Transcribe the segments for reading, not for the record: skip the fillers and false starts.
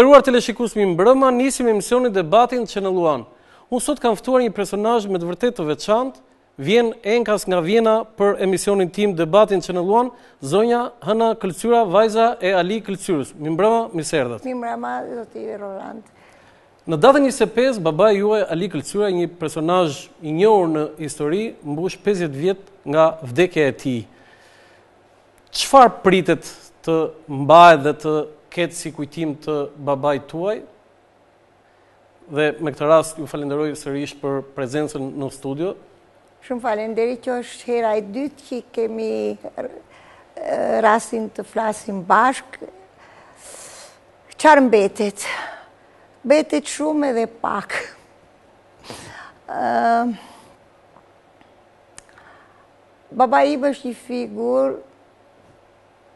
Nderuar teleshikues, mbrëma nisim emisionin Debatin Channel One. Unë sot kam ftuar një personazh me të vërtetë të veçantë. Vjen enkas nga Vjena për emisionin tim Debatin Channel One, zonja Hëna Këlqyra, vajza e Ali Këlqyrës. Mbrëma, mirë se erdhët. Mbrëma, zoti Roland. Në datën 25, babai juaj Ali Këlqyra, një personazh i njohur në histori, mbush 50 vjet nga vdekja e tij. Çfarë pritet të mbahet dhe të ketë si kujtim të babait tuaj? Dhe me këtë rast ju falenderoj sërish për prezencën në studio. Shumë falenderit, që është hera e dytë që kemi rastin të flasim bashkë. Çfarë mbetet? Mbetet shumë edhe pak. Baba im është një figurë,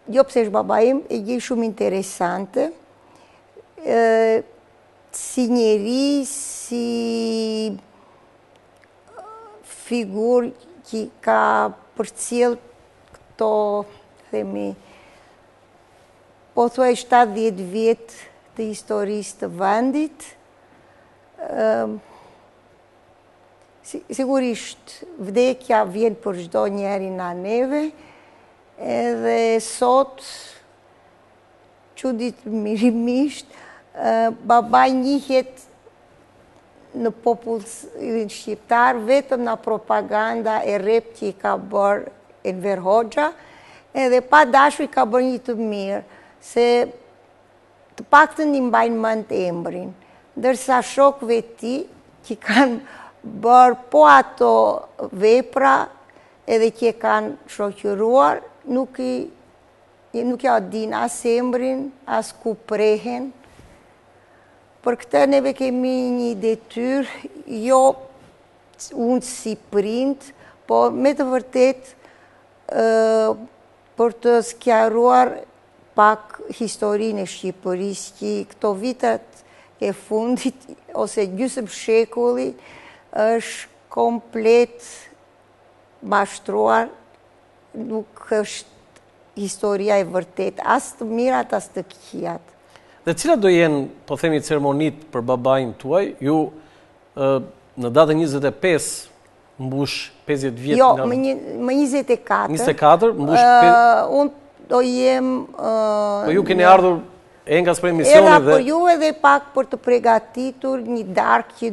jo pse është baba im, e gjej shumë interesante, si njeri, si figurë që ka përcjell këto, themi, po thuaj 70 vjet të historisë të vendit. Sigurisht, vdekja vjen për çdo njeri nga neve, edhe sot, çuditërisht, baba njihet në popullin shqiptar vetëm në propaganda e rrep që i ka bërë Enver Hoxha, edhe pa dashur i ka bërë një të mirë, se të paktën i mbajnë mend emrin, ndërsa shokëve të tij që kanë bërë po ato vepra edhe që e kanë shoqëruar, nuk ja din as emrin, as ku prehen. Për këtë neve kemi një detyrë, jo unë si prind, po me të vërtet për të sqaruar pak historinë e Shqipërisë, që këto vitet e fundit, ose gjysmë shekulli, është komplet mashtruar, nuk është historia e vërtet, as të mirat, as të këqijat. Dhe cilat do jenë, po themi, ceremonit për babain tuaj? Ju në datën 25 mbush 50 vjet nga... Jo, më 24. 24 mbush... Unë do jem... Po ju keni ardhur enkas për emisioni dhe... Edhe për ju edhe pak për të përgatitur një darkë që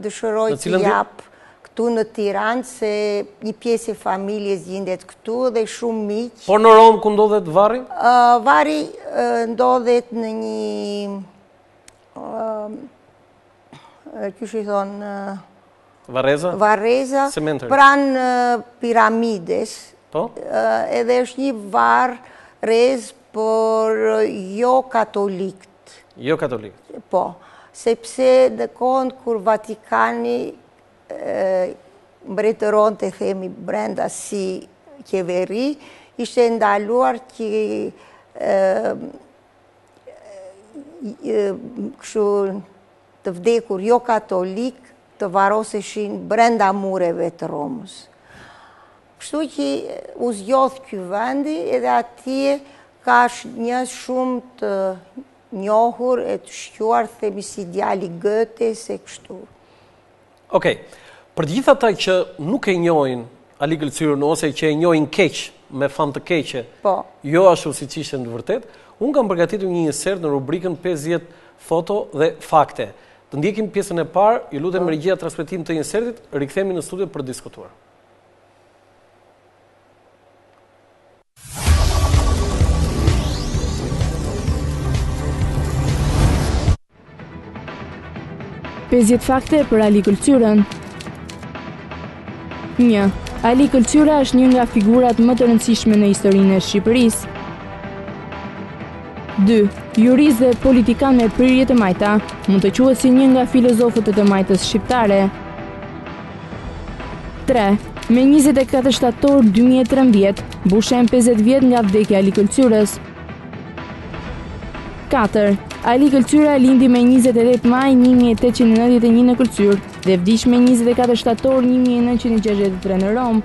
dëshiroj të jap këtu në Tiranë, se një pjesë e familjes gjendet këtu dhe shumë miq. Por në Rom ku ndodhet varri? Varri ndodhet në një, qysh i thonë, Varreza, pranë piramides. Po? Edhe është një varrez por jo katolikët. Jo katolikët? Po, sepse në kohën kur Vatikani mbretëron të themi brenda si qeveri, ishte ndaluar që të vdekur jo katolik të varroseshin brenda mureve të Romës. Kështu që u zgjodh ky vendi, edhe atje ka një shumë të njohur e të shquar, themi si djali Goethe, se kështu. Okej, për gjithë ata që nuk e njohin Ali Këlqyrën, ose që e njohin keq, me fam të keqe, jo ashtu siç ishte në vërtet, unë kam përgatitur një insert në rubrikën 50 foto dhe fakte. Të ndjekim pjesën e parë, ju lutem regjia transmetim të insertit, rikthehemi në studio për të diskutuar. Pesdhjetë fakte për Ali Këlqyrën. 1. Ali Këlqyra është një nga figurat më të rëndësishme në historinë e Shqipërisë. 2. Jurist dhe politikan me prirje të majta, mund të quhet si një nga filozofët e të majtës shqiptare. 3. Me 24 shtator 2013, mbushen 50 vjet nga vdekja e Ali Këlqyrës. 4. Ali Këlqyra lindi me 28 maj 1891 në Këlqyr dhe vdiq me 24 shtator 1963 në Rom.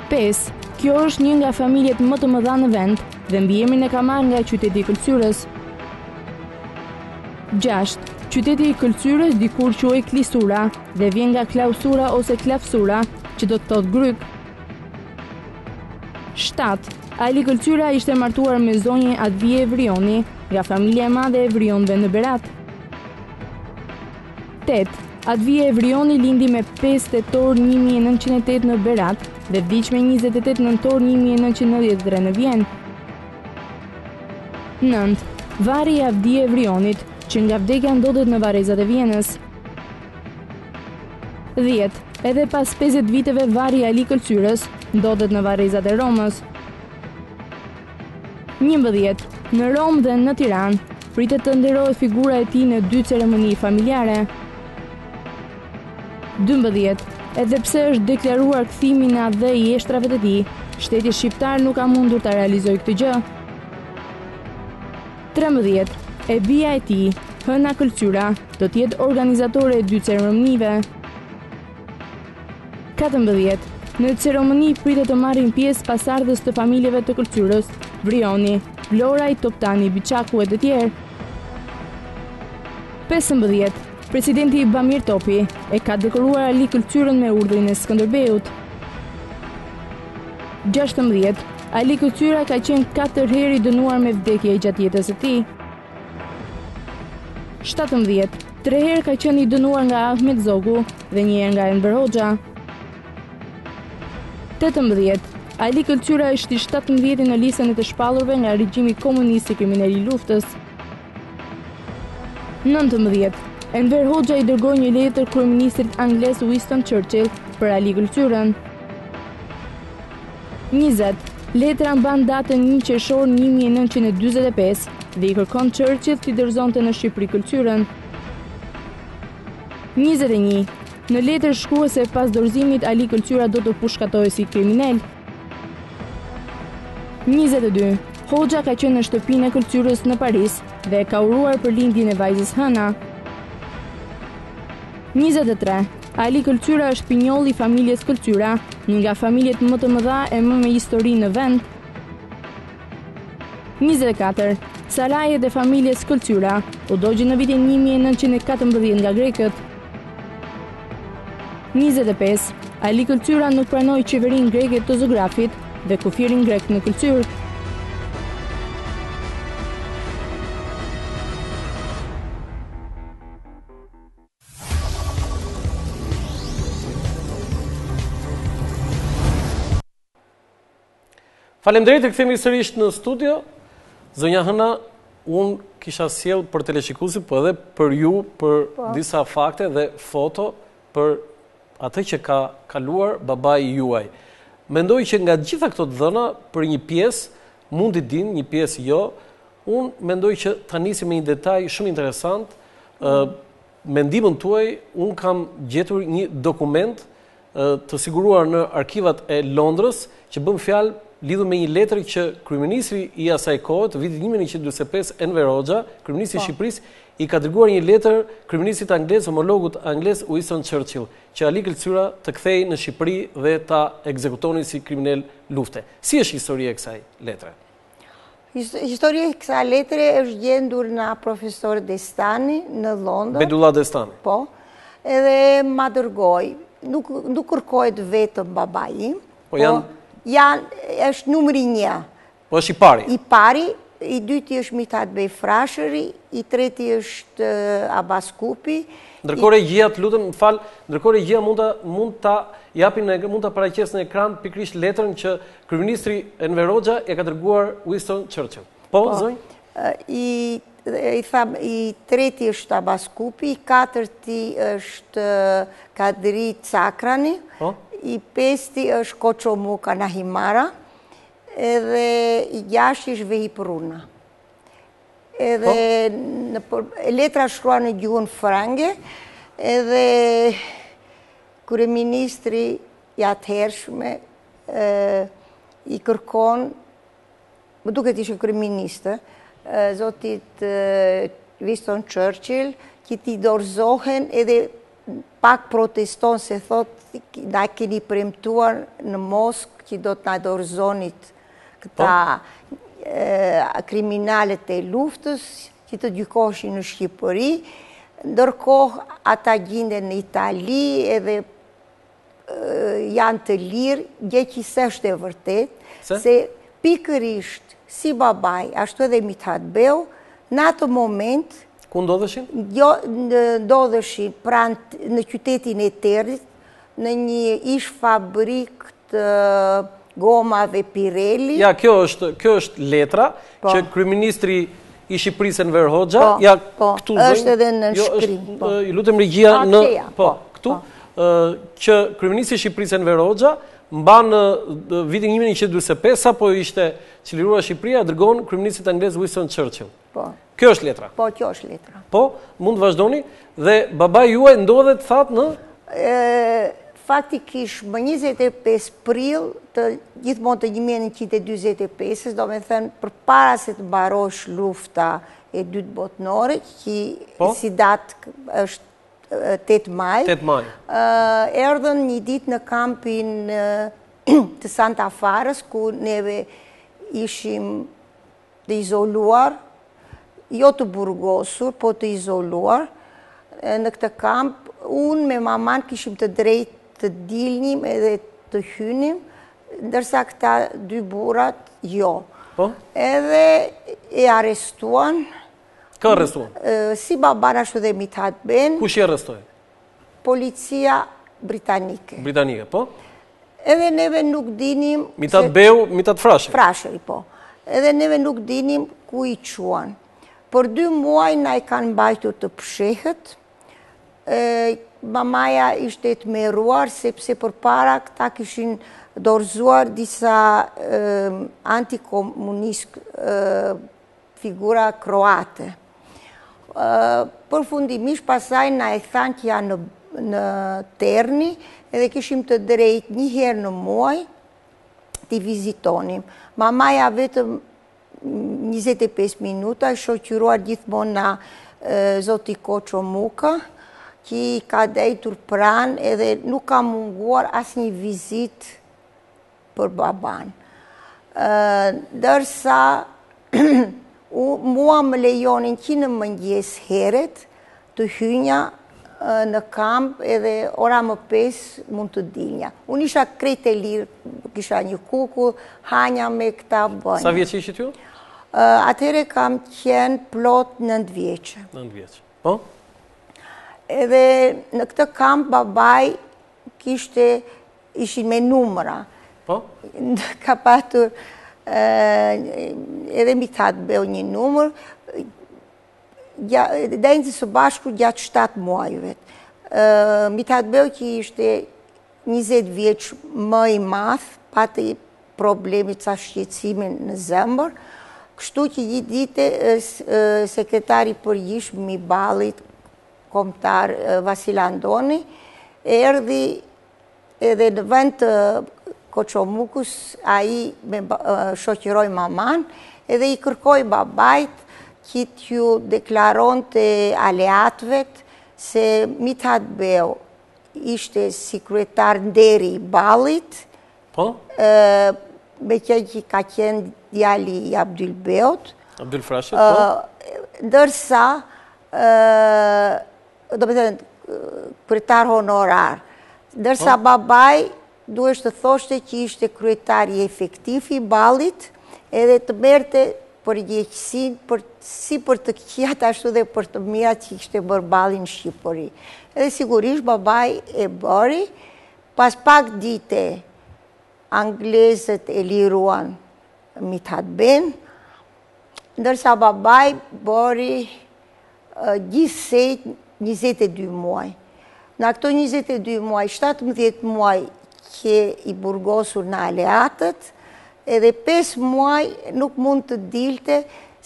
5. Kjo është një nga familjet më të mëdha në vend dhe mbiemrin e ka marrë nga qyteti i Këlqyrës. 6. Qyteti i Këlqyrës dikur quhej Klisura dhe vjen nga klausura ose klafsura, që do të thotë gryk. 7. Ali Këlqyra ishte martuar me zonjën Advije Evrioni, nga familja e madhe e Evrionëve në Berat. 8. Advije Evrioni lindi me 5 tetor 1908 në Berat dhe vdiq me 28 nëntor 1993 në Vjenë. 9. Varri i Avdije Evrionit, që nga vdekja ndodhet në Varrezat e Vjenës. 10. Edhe pas 50 viteve varri i Ali Këlqyrës ndodhet në Varrezat e Romës. 11. Në Romë dhe në Tiranë pritet të nderohet figura e tij në 2 ceremoni familjare. 12. Edhe pse është deklaruar kthimi në atë dhe i jeshtrave të tij, shteti shqiptar nuk ka mundur ta realizojë këtë gjë. 13. E bia e tij, Hëna Këlqyra, do të jetë organizatore e 2 ceremonive. 14. Në ceremoni pritet të marrin pjesë pasardhës të familjeve të Këlqyrës, Vrioni, Vloraj, Toptani, Biçaku e të tjerë. 15. Presidenti Bamir Topi e ka dekoruar Ali Këlqyrën me urdhrin e Skënderbeut. 16. Ali Këlqyra ka qenë 4 herë i dënuar me vdekje gjatë jetës së tij. 17. 3 herë ka qenë i dënuar nga Ahmet Zogu dhe 1 herë nga Enver Hoxha. 18. Ali Këlqyra është i 17 në listën e të shpallurve nga regjimi komunist i kriminal i luftës. 19. Enver Hoxha i dërgoi një letër kryeministrit anglez Winston Churchill për Ali Këlqyrën. 20. Letra mban datën 1 qershor 1945 dhe i kërkon Churchill t'i dorëzonte në Shqipëri Këlqyrën. 21. Në letër shkruhet se pas dorëzimit Ali Këlqyra do të pushkatohej si kriminal. 22. Hoxha ka qenë në shtëpinë e Këlqyrës në Paris dhe ka uruar për lindjen e vajzës Hëna. 23. Ali Këlqyra është pinjolli i familjes Këlqyra, një nga familjet më të mëdha e më me histori në vend. 24. Sarajet e familjes Këlqyra u dogjën në vitin 1914 nga grekët. 25. Ali Këlqyra nuk pranoi qeverinë greke të Zografit dhe kufirin grek në Këlqyrë. Faleminderit, të kthehemi sërish në studio. Zonja Hëna, unë kisha sjell për teleshikuesit, po edhe për ju, për disa fakte dhe foto për atë që ka kaluar babai juaj. Mendoj që nga gjitha këto dhëna, për një pjesë mund t'i din, një pjesë jo. Unë mendoj që ta nisim me një detaj shumë interesant. Me ndihmën tuaj, unë kam gjetur një dokument të siguruar në arkivat e Londrës që bën fjalë lidhur me një letër që kryeministri i asaj kohe të vitit 1945 Enver Hoxha, kryeministri i Shqipërisë, i ka dërguar një letër kryeministrit anglez, homologut anglez Winston Churchill, që Ali Këlqyra të kthehej në Shqipëri dhe ta ekzekutonin si kriminal lufte. Si është historia e kësaj letre? Historia e kësaj letre është gjendur nga profesor Destani në Londër. Bedullah Destani. Po. Edhe ma dërgoi. Nuk kërkohet vetëm babai. Po është numri 1. Po është i pari. I pari, i dyti është Mithat Bej Frashëri, i treti është Abbas Kupi. Ndërkohë regjia, të lutem, fal, ndërkohë regjia mund ta japin mund ta paraqesë në ekran pikërisht letrën që kryeministri Enver Hoxha e ka dërguar Winston Churchill. Po, zonjë? I treti është Abbas Kupi, i katërti është Kadri Cakrani. I pesti është Koçomuka Nahimara, edhe i 6 është Vehip Runa. Edhe letra shkrua në gjuhën frange, edhe kryeministri i atëhershme i kërkon, më duket ishte kryeministër, zotit Winston Churchill, që ti dorëzohen edhe pak proteston se thot na keni premtuar në Moskë që do të na dorëzonit këta kriminalet e luftës, që të gjykoshin në Shqipëri, ndërkohë ata gjenden në Itali edhe janë të lirë, gjë që s'është e vërtet, se pikërisht si babaj, ashtu edhe Mithat Beu, në atë moment... Ku ndodheshin? Ndodheshin pranë në qytetin e Territ, në një ish fabrik të gomave Pirelli. Ja, kjo është letra që kryeministri i Shqipërisë Enver Hoxha, ja këtu është edhe në shkrim. I lutem regjia në këtu, që kryeministri i Shqipërisë Enver Hoxha mban në vitin 1945, sa po ishte çliruar Shqipëria, dërgon kryeministrit anglez Winston Churchill. Kjo është letra. Po, kjo është letra. Po, mund të vazhdoni, dhe babai juaj ndodhet thatë në? Faktikisht, më 25 prill të gjithmonë të 1945, do me thënë, për para se të mbarosh lufta e dytë botënore, që si datë është 8 maj, erdhën një ditë në kampin të Santa Farës, ku neve ishim të izoluar, jo të burgosur, po të izoluar. Në këtë kamp, unë me maman kishim të drejtë të dilnim edhe të hynim, ndërsa këta dy burrat, jo. Edhe e arrestuan. Kë arrestuan? Si baban ashtu dhe Mithat Ben. Kush i arrestoi? Policia britanike. Britanike, po? Edhe neve nuk dinim... Mithat Beu, Mithat Frashëri. Frashëri, po. Edhe neve nuk dinim ku i quan. Për 2 muaj na i kanë mbajtur të pshehët. Mamaja ishte të meruar, sepse për para këta kishin dorëzuar disa antikomunist figura kroate. Përfundimisht pasaj na e thanë që janë në Terni, edhe kishim të drejt një herë në muaj t'i vizitonim. Mamaja vetëm 25 minuta, shoqëruar gjithmonë na zoti Koço Muka, që ka dejtur pranë edhe nuk ka munguar asnjë vizit për baban. Dërsa mua më lejonin që në mëngjes heret të hynja në kamp edhe ora më 5 mund të dilja. Unë isha krejt e lirë, kisha një kuku, hanja me këta bënja. Sa vjeç ishit ju? Atëhere kam qenë plot 9 vjeqe. 9 vjeqe, po? Edhe në këtë kamp babaj ishin me numëra. Po? Ka patur edhe Mithat Beu një numër, dajnë së bashku gjatë 7 muajve. Mithat Beu që ishte 20 vjeç më i math, pati problemit sa shqetësimin në zemër, kështu që një dite sekretari përgjithshëm i Ballit, kombëtar Vasil Andoni, erdhi edhe në vend të Koço Mukës, ai me shoqëroi maman, edhe i kërkoi babait që t'ju deklaronte aleatëvet se Mithat Beu ishte si kryetar nderi i Ballit, me që ka qenë djali i Abdyl Beut. Abdyl Frashët, po? Ndërsa, do me thënë, kryetar honorar. Ndërsa babaj duhesh të thoshte që ishte kryetari efektiv i Ballit, edhe të merte përgjegjësin si për të këqijat ashtu dhe për të mirat që ishte bërë Balli në Shqipëri. Edhe sigurisht babaj e bëri, pas pak dite anglezët e liruan Mithat Ben, ndërsa babaj bëri gjithsej 22 muaj. Në këto 22 muaj, 17 muaj që i burgosur në aleatët, edhe 5 muaj nuk mund të dilte,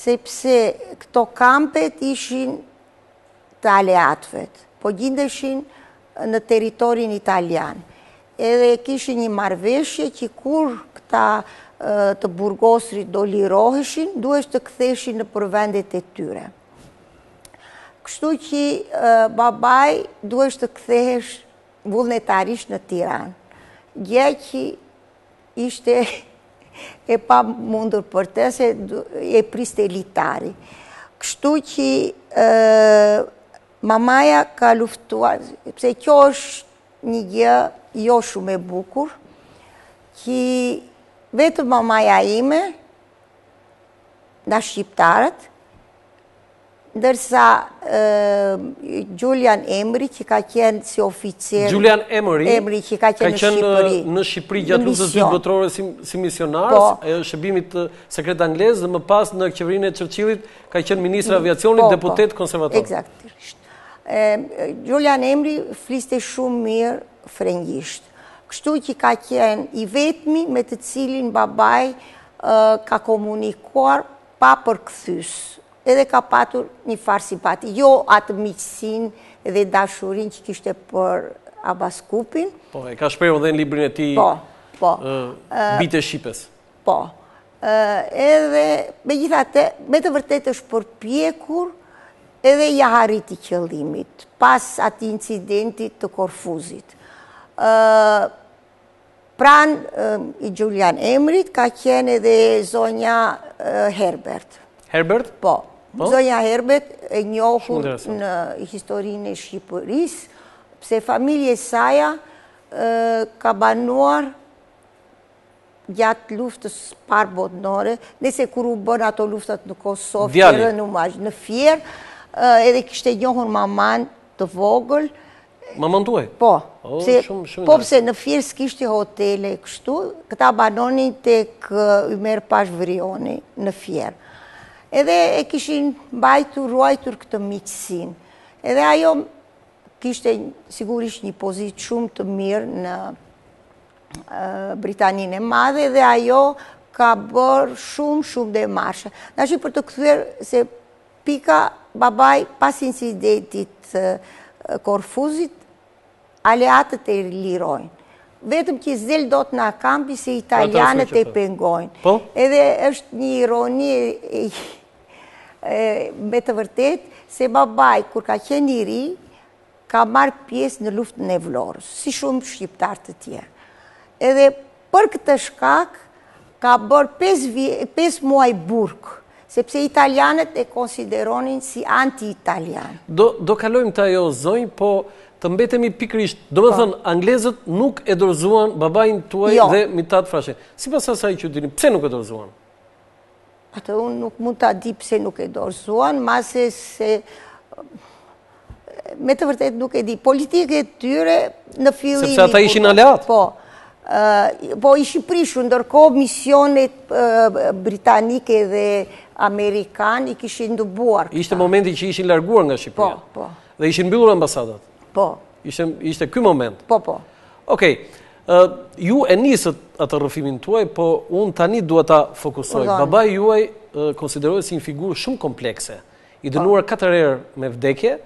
sepse këto kampet ishin të aleatëvet, po gjindeshin në teritorin italian. Edhe kishin një marrëveshje që kur këta të burgosrit do liroheshin, duhesh të ktheshin në përvendet e tyre. Kështu që babaj duhesh të kthehesh vullnetarisht në Tiranë. Gjë që ishte e pa mundur për të, se e priste litari. Kështu që mamaja ka luftuar, pse kjo është një gjë jo shumë e bukur, që vetëm mamaja ime, nga shqiptarët, ndërsa Julian Emri, që ka qenë si oficer... Julian Emri, që ka qenë në Shqipëri gjatë luftës së dytë botërore si misionar, e shërbimit sekret anglez, dhe më pas në qeverinë e Churchillit ka qenë ministri aviacionit, deputet konservator. Eksaktisht. Julian Emri fliste shumë mirë frëngjisht. Kështu që ka qenë i vetmi me të cilin babaj ka komunikuar pa përkthys. Edhe ka patur një farë simpati. Jo atë miqësinë dhe dashurin që kishte për Abbas Kupin. Po, e ka shprehur edhe në librin e tij. Po. Bitë Shqipës. Po. Edhe megjithatë, me të vërtetë është përpjekur edhe ja harriti qëllimit pas atij incidentit të Korfuzit. Pranë i Julian Emrit ka qenë edhe zonja Herbert. Herbert? Po. Zonja Herbert e njohur në historinë e Shqipërisë, pse familje saja ka banuar gjatë luftës parë botërore, nëse kur u bën ato luftat në Kosovë, në Fier, edhe kishte njohur maman të vogël. Maman tuaj? Po. Po pse në Fier s'kishte hotele kështu, këta banonin tek Ymer Pash Vrioni në Fier. Edhe e kishin ruajtur këtë miqësinë. Edhe ajo kishte sigurisht një pozitë shumë të mirë në Britaninë e Madhe, dhe ajo ka bërë shumë demarshe. Tash për të kthyer se pika babaj pas incidentit Korfuzit, aleatët e lirojnë. Vetëm që zel do të nga kampi se italianët e pengojnë. Edhe është një ironi me të vërtet, se babaj, kur ka qenë i ri, ka marrë pjesë në luftën e Vlorës, si shumë shqiptarë të tjerë. Edhe për këtë shkak, ka bërë 5 muaj burg, sepse italianët e konsideronin si anti-italian. Do kalojmë të ajo zonjë, po të mbetemi pikrisht, do më thënë, anglezët nuk e dorëzuan babajnë tuaj dhe Mitat Frashe. Si pas asaj që dini, pse nuk e dorëzuan? Atë unë nuk mund të di pse nuk e dorëzuan, mase se me të vërtet nuk e di. Politike të tyre në fillim... Sepse ata ishin aleat? Po ishin prishur, ndërkohë misionet britanike dhe amerikan i kishin ndëbuar. Ishte momenti që ishin larguar nga Shqipëria? Po. Dhe ishin mbyllur ambasadat? Po. Ishte ky moment? Po. Okej, ju e nisët atë rrëfimin tuaj, po unë tani duhet ta fokusoj. Babai juaj konsiderohet si një figurë shumë komplekse, i dënuar 4 herë me vdekje,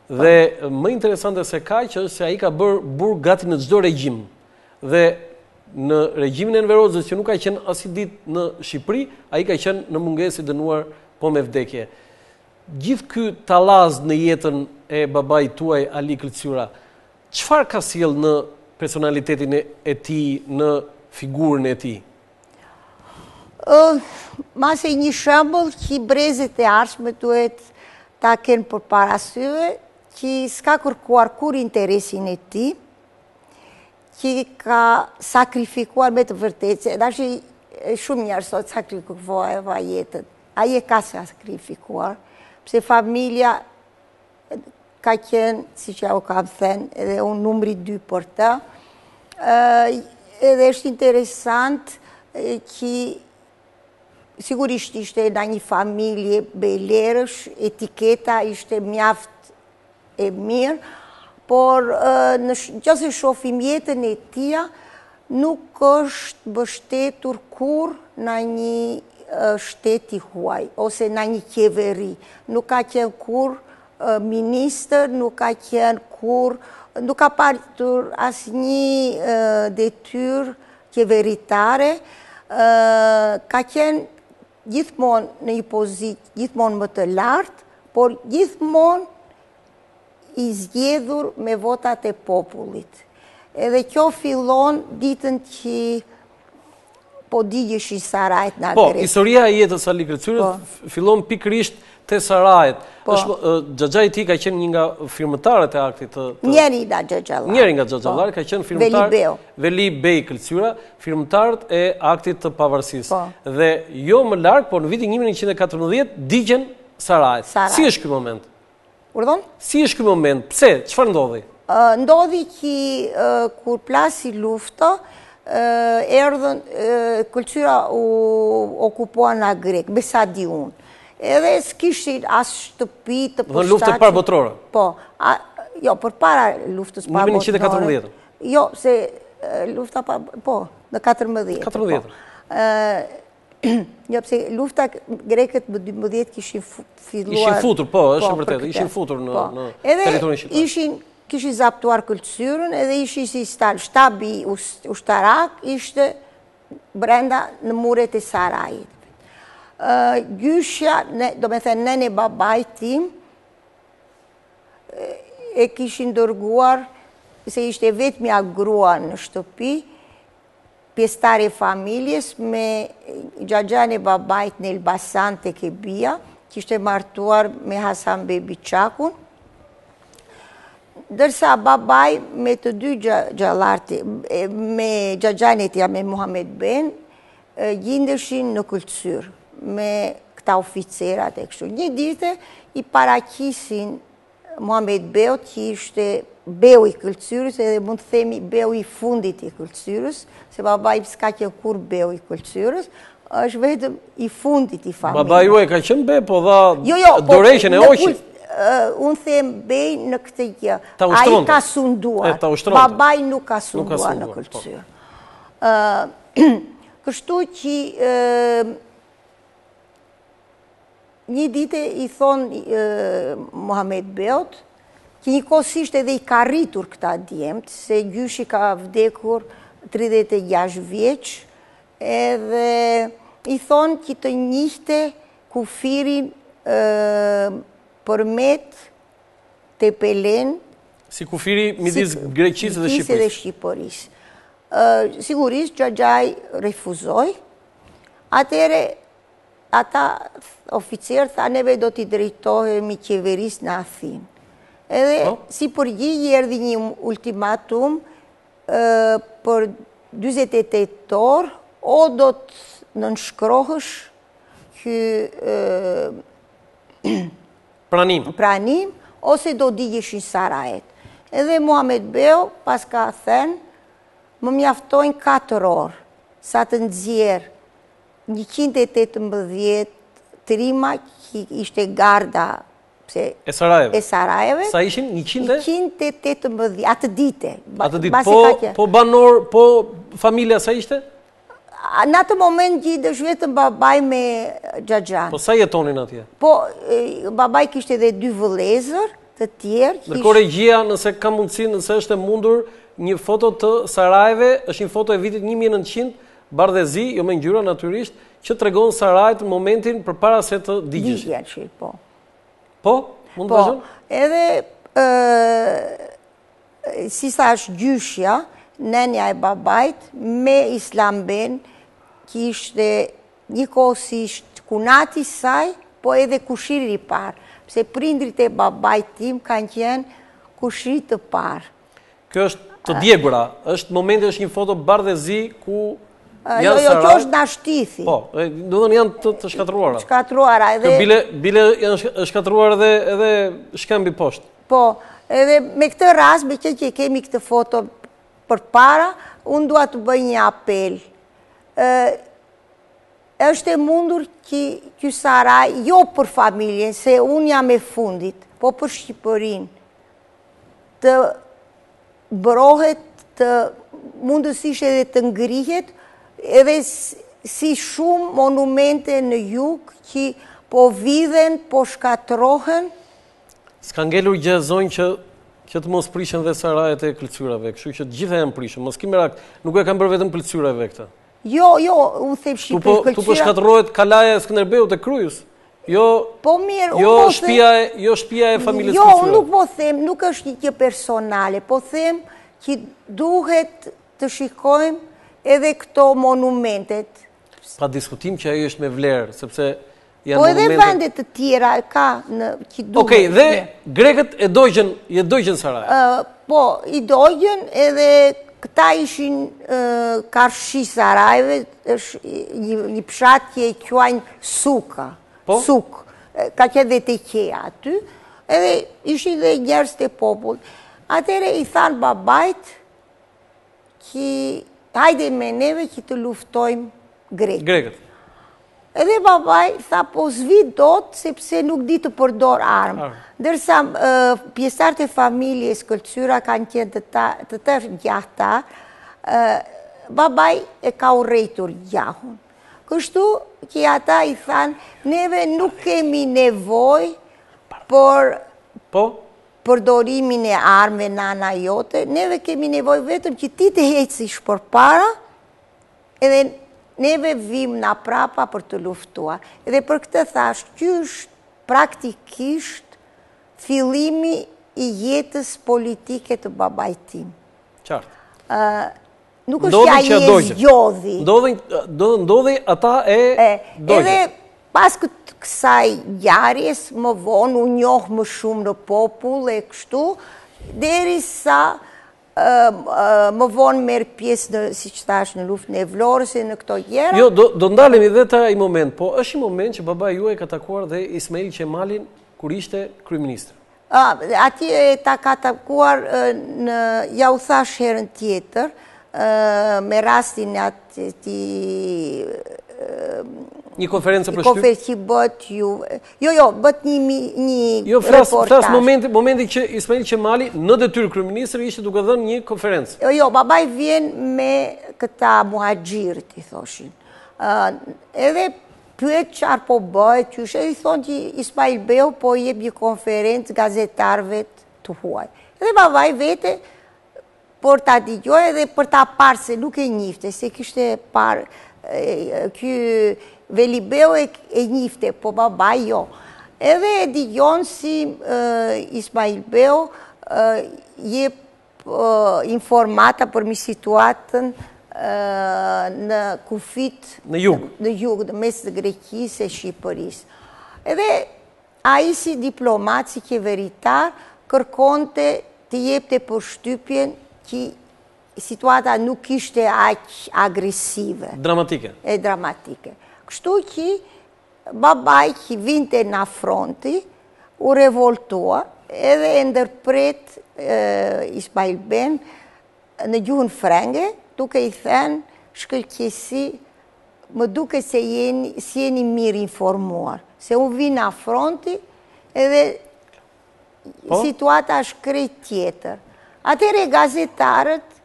dhe më interesante se kaq është se ai ka bërë burg gati në çdo regjim. Dhe në regjimin e Enver Hoxhës, që nuk ka qenë as i ditë në Shqipëri, ai ka qenë në mungesë i dënuar po me vdekje. Gjithë ky tallaz në jetën e babait tuaj Ali Këlqyra, çfarë ka sjell në personalitetin e tij, në figurën e tij? Mase një shembull që brezet e ardhshme duhet ta kenë përpara syve, që s'ka kërkuar kur interesin e tij, që ka sakrifikuar me të vërtetë, dashi shumë njerëz sot sakrifikuar jetën. Ai e ka sakrifikuar, pse familja ka qenë, siç ja u kam thënë, edhe unë numri 2 për të. Edhe është interesant që sigurisht ishte nga një familje belerësh, etiketa ishte mjaft e mirë, por nëse shohim jetën e tij, nuk është mbështetur kur në një shtet i huaj, ose në një qeveri. Nuk ka qenë kur ministër, nuk ka qenë kur, nuk ka patur asnjë detyrë qeveritare, ka qenë gjithmonë në një pozitë gjithmonë më të lartë, por gjithmonë i zgjedhur me votat e popullit. Edhe kjo fillon ditën që po digjeshin Sarajt në agresë. Po, historia e jetës Ali Këlqyrës fillon pikërisht te Sarajit. Xhaxhai i tij ka qenë një nga firmëtarët e aktit të Njeri nga Xhaxhallari. Njeri nga Xhaxhallari ka qenë firmëtar Veli Bej Këlqyra, firmëtarët e aktit të pavarësisë. Dhe jo më larg, por në vitin 1914 digjen Sarajit. Si është ky moment? Urdhon? Si është ky moment? Pse? Çfarë ndodhi? Ndodhi që kur plasi lufta, erdhën Këlqyra u okupua nga grek, Besadi unë. Edhe s'kishin as shtëpi të përshtatshme. Dhe luftë e parë botërore? Po, jo, për para luftës parë botërore. 1914? Jo, se lufta po, në 14. 14. Jo, pse lufta grekët më 12 kishin filluar... Ishin futur, po, është vërtet, ishin futur në territorin shqiptar. Edhe kishin zaptuar Këlqyrën, edhe ishin si shtabi ushtarak, ishte brenda në muret e Sarajit. Gjyshja, do me thënë nene babaj tim, e kishin dërguar, se ishte vetëmja grua në shtëpi, pjesëtare e familjes, me Xhaxhan e babajt në Elbasan të Kebia, që ishte martuar me Hasan Bebi Çakun, dërsa babaj me të dy gjallartë, me Xhaxhan e tja me Muhammed Ben, gjindeshin në Këlqyrë me këta oficerat e kështu. Një dite i paraqisin Muhammed Beut, që ishte beu i Këlqyrës, edhe mund të themi beu i fundit i Këlqyrës, se babaj s'ka qenë kur beu i Këlqyrës, është vetëm i fundit i familjes. Babaj juaj ka qenë be, po dha dorëshën e oqit. Unë them bej në këtë gjë. A i ka sunduar. Babaj nuk ka sunduar në Këlqyrë. Kështu që një dite i thonë Muhammed Beut, që një kosisht edhe i ka rritur këta djemët, se gjyshi ka vdekur 36 vjeç, edhe i thonë që të njihte kufirin përmet të pelen... Si kufiri midis Greqisë dhe Shqipërisë. Sigurisht, Xhaxhai refuzoi, atëre ata oficerë tha neve do t'i drejtohemi qeverisë në Athinë. Edhe si përgjigje erdhi një ultimatum për 48 orë, o do të nënshkrohësh pranim, ose do digjeshin Sarajit. Edhe Muhammed Beu pas ka thënë, më mjaftojnë 4 orë, sa të nxjerr 118 trima që ishte garda e Sarajeve. Sa ishin? 118, atë dite. Atë dite, po banor, po familja sa ishte? Në atë moment gjithësh vetëm babaj me Xhaxhan. Po sa jetonin atje? Po, babaj kishte edhe 2 vëllezër të tjerë. Ndërkohë regjia, nëse ka mundësi, nëse është e mundur, një foto të Sarajeve, është një foto e vitit 1900, bardhezi, jo me ngjyra natyrisht, që tregon Sarajit në momentin përpara se të digjeshin. Digjeshin, po. Po? Mund të vazhdon? Edhe, si thash gjyshja, nenja e babajt, me Islam Ben, që ishte njëkohësisht kunati saj, po edhe kushiri i parë. Pse prindrit e babajt tim kanë qenë kushiri të parë. Kjo është të djegura, është momenti, është një foto bardhezi ku jo, që është nga shtithi. Po, do të janë të shkatruara. Shkatruara edhe... Bile janë shkatruar edhe shkembi poshtë. Po, edhe me këtë rast, me që kemi këtë foto për para, unë dua të bëj një apel. Është e mundur që ky Saraj, jo për familjen, se unë jam e fundit, po për Shqipërinë, të brohet, të mundësisht edhe të ngrihet, edhe si shumë monumente në jug që po vidhen, po shkatrohen. S'ka ngelur gjë zonjë që të mos prishen dhe Sarajet e Këlqyrave, kështu që gjitha janë prishën, mos ki merak, nuk e kam bërë vetëm Këlqyrave këta. Jo, unë them Shqipëri Këlqyra. Tu po shkatrohet kalaja e Skënderbeut e Krujës. Jo shtëpia e familjes Këlqyra. Jo, nuk po them, nuk është një gjë personale, po them që duhet të shikojmë edhe këto monumentet. Pa diskutim që ajo është me vlerë, sepse janë Po edhe monumente. vendet të tjera ka në që duhet. Okej, dhe grekët e dojgjën Sarajevë. Po, i dojgjën edhe këta ishin Karshi Sarajeve, një pshat që e quajnë Suka. Po? Suk, ka që dhe të kjeja aty, edhe ishin dhe njerës të popull. Atere i thanë babajt që hajde me neve që të luftojmë Grekët. Edhe babaj tha, po zvi dot, sepse nuk di të përdor armë. Dërsa pjesartë e familjes Këlqyra kanë qenë të tërë gjahta, babaj e ka urrejtur gjahun. Kështu që ata i thanë, neve nuk kemi nevoj për përdorimin e armëve nana jote, neve kemi nevoj vetëm që ti të hecish për para, edhe neve vim na prapa për të luftuar. Edhe për këtë thash, ky është praktikisht fillimi i jetës politike të babait tim. Qartë. Nuk është që ai e zgjodhi. Ndodhi ata e dojgjën. Edhe pas kësaj ngjarjes, më vonë u njoh më shumë në popull e kështu, derisa më vonë merë pjesë në, si që thash, në luftën e Vlorës e në këto gjera. Jo, do ndalemi dhe ta i moment, po është i moment që baba juaj ka takuar dhe Ismail Qemalin kur ishte kryeministër. Ati ta ka takuar, ja u thash herën tjetër, me rastin ati një konferencë për shtyp? Konferenci bët ju... Jo, bët një reportaż. Flas momenti që Ismail Qemali në detyrë kryeministër ishte duke dhënë një konferencë. Jo, babaj vjen me këta muhaxhirët, i thoshin. Edhe pyet çfarë po bëhet, qysh i thonë që Ismail Beu po jep një konferencë gazetarëve të huaj. Edhe babaj vete për ta dëgjojë edhe për ta parë se nuk e njifte, se kishte parë ky Veli Beu e njifte, po babaj jo. Edhe e digjon si Ismail Beu jep informata për mi situatën në kufit në jug, në mes të Greqisë e Shqipërisë. Edhe ai si diplomat, si qeveritar, kërkonte të jepte përshtypjen që situata nuk ishte aq agresive. Dramatike. E dramatike. Kështu që babaj që vinte na fronti, u revoltua, edhe e ndërpret Ismail Ben në gjuhën frenge, duke i thënë shkëlqyesi, më duke se jeni mirë informuar. Se unë vi na fronti, edhe situata është krejt tjetër. Atëre gazetarët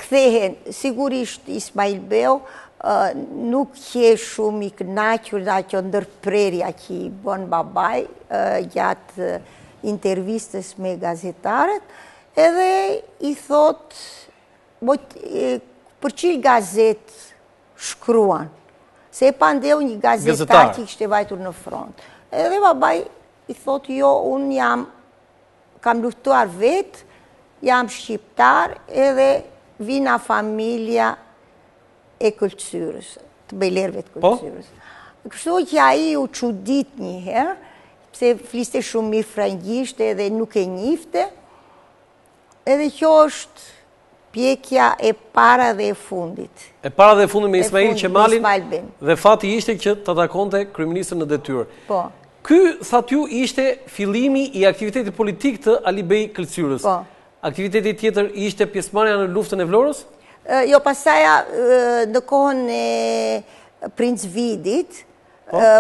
kthehen, sigurisht Ismail Beu nuk je shumë i kënaqur nga kjo ndërprerja që i bën babaj gjatë intervistës me gazetarët, edhe i thot për çil gazet shkruan, se e pandeu një gazetar që ishte vajtur në front. Edhe babaj i thot, jo, unë kam luftuar vetë, jam shqiptar, edhe vina familja e Këlqyrës, të bejlerëve të Këlqyrës. Kështu që ai u çudit një herë, pse fliste shumë mirë frëngjisht edhe nuk e njifte, edhe kjo është pjekja e para dhe e fundit. E para dhe e fundit me Ismail Qemalin, dhe fati ishte që të takonte kryeministrin në detyrë. Po. Ky, thatë ju, ishte fillimi i aktivitetit politik të Alibej Këlqyrës. Po. Aktiviteti tjetër ishte pjesëmarrja në luftën e Vlorës? Jo, pasaja në kohën e Princ Vidit,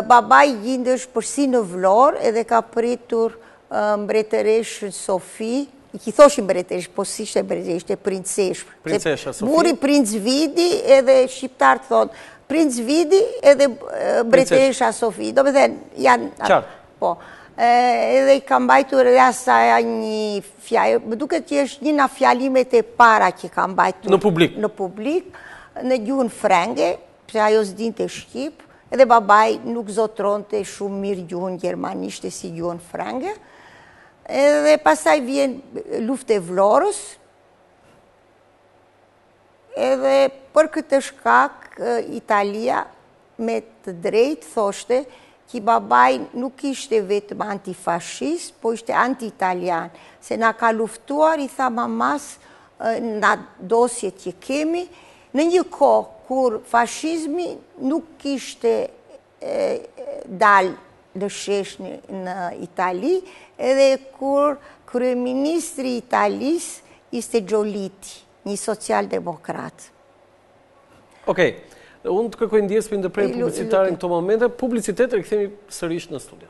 babaj gjindesh përsi në Vlorë edhe ka pritur mbretëresh Sofi, i ki thoshin mbretëresh, po si ishte mbretëresh, ishte princesh. Princesha Sofi. Muri Princ Vidi edhe shqiptarë thonë, Princ Vidi edhe mbretëresha Sofi. Do me thënë, janë... Qartë. Po. Edhe i kam bajtur edhe asaja një fjallë, më duke që është një nga fjallimet e para që kam bajtur në publik, në gjuhën frenge, që ajo s'dinte shqip, edhe babaj nuk zotronte shumë mirë gjuhën gjermanishte si gjuhën frenge, edhe pasaj vjen luftë e Vlorës, edhe për këtë shkak Italia me të drejtë thoshte që babaj nuk ishte vetëm antifashist, po ishte anti-italian. Se na ka luftuar, i tha mamas, na dosjet që kemi, në një kohë kur fashizmi nuk ishte dalë në shesh në Itali, edhe kur kryeministri i Italisë ishte Giolitti, një social-demokrat. Okej, unë të kërkoj ndjesë për ndërprej publicitare në këto momente, publicitet e rikthemi sërish në studio.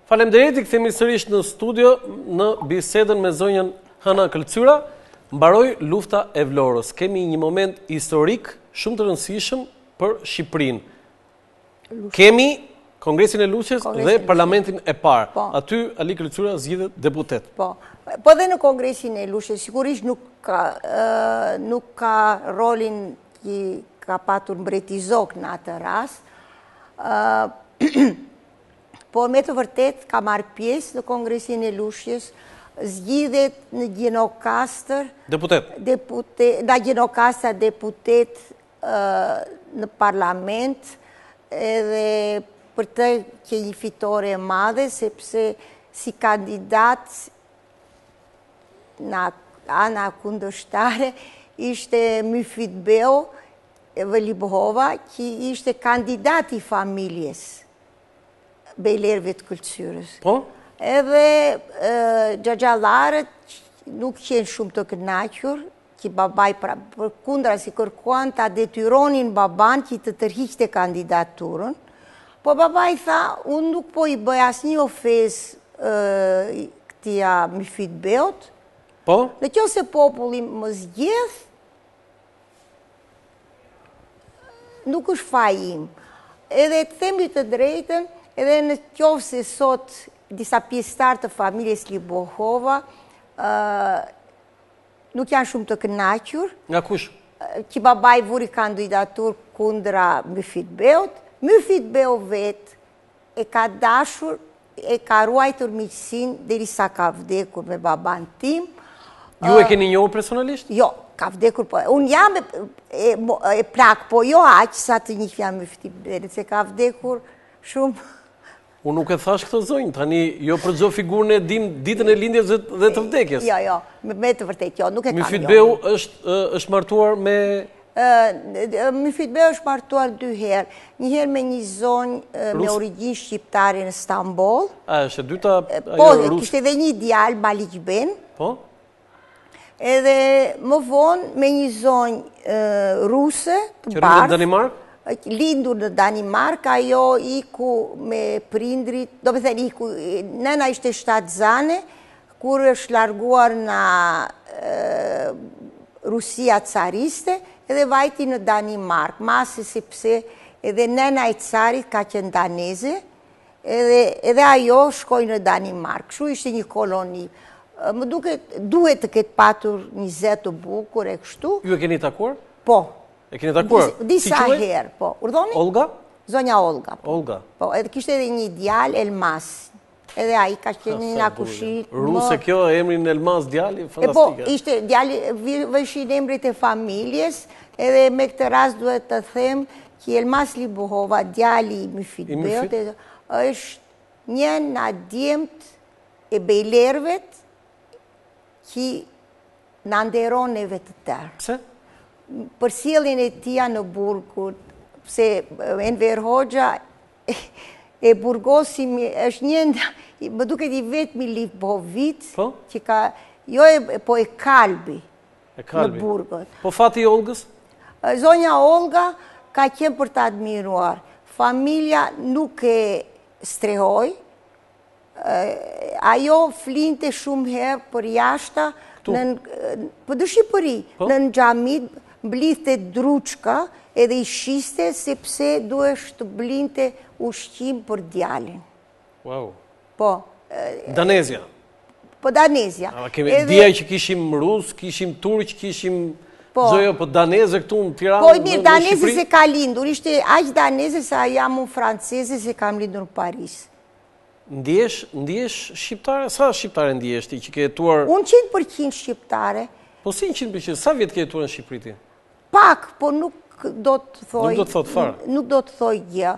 Faleminderit, i kthemi sërish në studio në bisedën me zonjën Hana Këlcyra. Mbaroi lufta e Vlorës. Kemi një moment historik shumë të rëndësishëm për Shqipërinë. Kemi Kongresin e Luqës dhe Parlamentin e parë. Aty Ali Këlcyra zgjidhet deputet. Po dhe në Kongresin e Luqës sigurisht nuk ka rolin që ka patur Mbreti Zok në atë rast. Po me të vërtet ka marrë pjesë në Kongresin e Luqës, zgjidhet në Gjinokastër në Gjinokastër deputet në parlament, edhe për të që një fitore e madhe, sepse si kandidat në ana kundërshtare ishte Myfit Beo Velibohova, që ishte kandidat i familjes Bejlerëve të Këlcyrës. Po? Edhe xhaxhallarët nuk qenë shumë të kënaqur, që babaj për kundra si kërkuan ta detyronin baban që të tërhiqte kandidaturën, po babaj tha, unë nuk po i bëj asnjë ofesë këtia Myfit Beot, po? Në qoftë se populli më zgjedh, nuk është faji im. Edhe të themi të drejtën, edhe në qoftë se sot disa pjesëtar të familjes Libohova nuk janë shumë të kënaqur. Nga kush? Që babaj vuri kandidatur kundra Myfit Beot. Myfit Beo vet e ka dashur, e ka ruajtur miqësinë derisa ka vdekur me baban tim. Ju e keni njohur personalisht? Jo, ka vdekur po. Unë jam e plak, po jo aq sa të njihja Myfit Beot, se ka vdekur shumë. Unë nuk e thash këtë zonjë, tani jo për çdo figurën e dim ditën e lindjes dhe të vdekjes. Jo, me të vërtet, jo, nuk e kam. Myfit Beu është martuar me... Myfit Beu është martuar 2 herë. Një herë me një zonjë me origjinë shqiptare në Stamboll. A, është e dyta Po, kishte edhe një djalë Maliqben. Po? Edhe më vonë me një zonjë ruse të bardhë. Që rritet në Danimark? Lindur në Danimark, ajo iku me prindrit, do me thënë iku, nëna ishte shtatzane, kur është larguar në Rusia cariste, edhe vajti në Danimark, masë sepse edhe nëna e carit ka qenë daneze, edhe ajo shkoj në Danimark, shu ishte një koloni. Më duhet të ketë patur një zë të bukur e kështu. Ju e keni takuar? Po. E keni takuar? Disa herë, po. Urdhoni? Olga? Zonja Olga. Olga. Po, edhe kishte edhe një djalë Elmas. Edhe ai ka qenë në akushi. Ruse kjo, emrin Elmas djali, fantastike. Po, ishte djali, vëshin emrit e familjes, edhe me këtë rast duhet të them që Elmas Libohova, djali i Myfit Beot, është një nga djemt e Bejlerëvet që në nderon neve të tërë. Pse? Për sjelljen e tij në Burgut, se Enver Hoxha e burgosim është një, më duket i vetmi Libovit, që ka, jo po e Kalbi në Burgot. Po fati i Olgës? Zonja Olga ka qenë për të admiruar. Familja nuk e strehoj, ajo flinte shumë herë për jashta, për dëshipëri, në xhamit, blidhte druçka edhe i shiste sepse duhesh të blinte ushqim për djalin. Wow. Po. Danezja. Po Danezja. Dija që kishim rus, kishim turq, kishim zojo, po daneze këtu në Tiranë. Po mirë, daneze se ka lindur, ishte aq daneze sa jam unë franceze se kam lindur në Paris. Ndjesh shqiptare? Sa shqiptare ndjesh ti që ke jetuar? Unë 100% shqiptare. Po si 100%? Sa vjet ke jetuar në Shqipëri ti? Pak, po nuk do të thoj... Nuk do të thot fare? Nuk do të thoj gjë.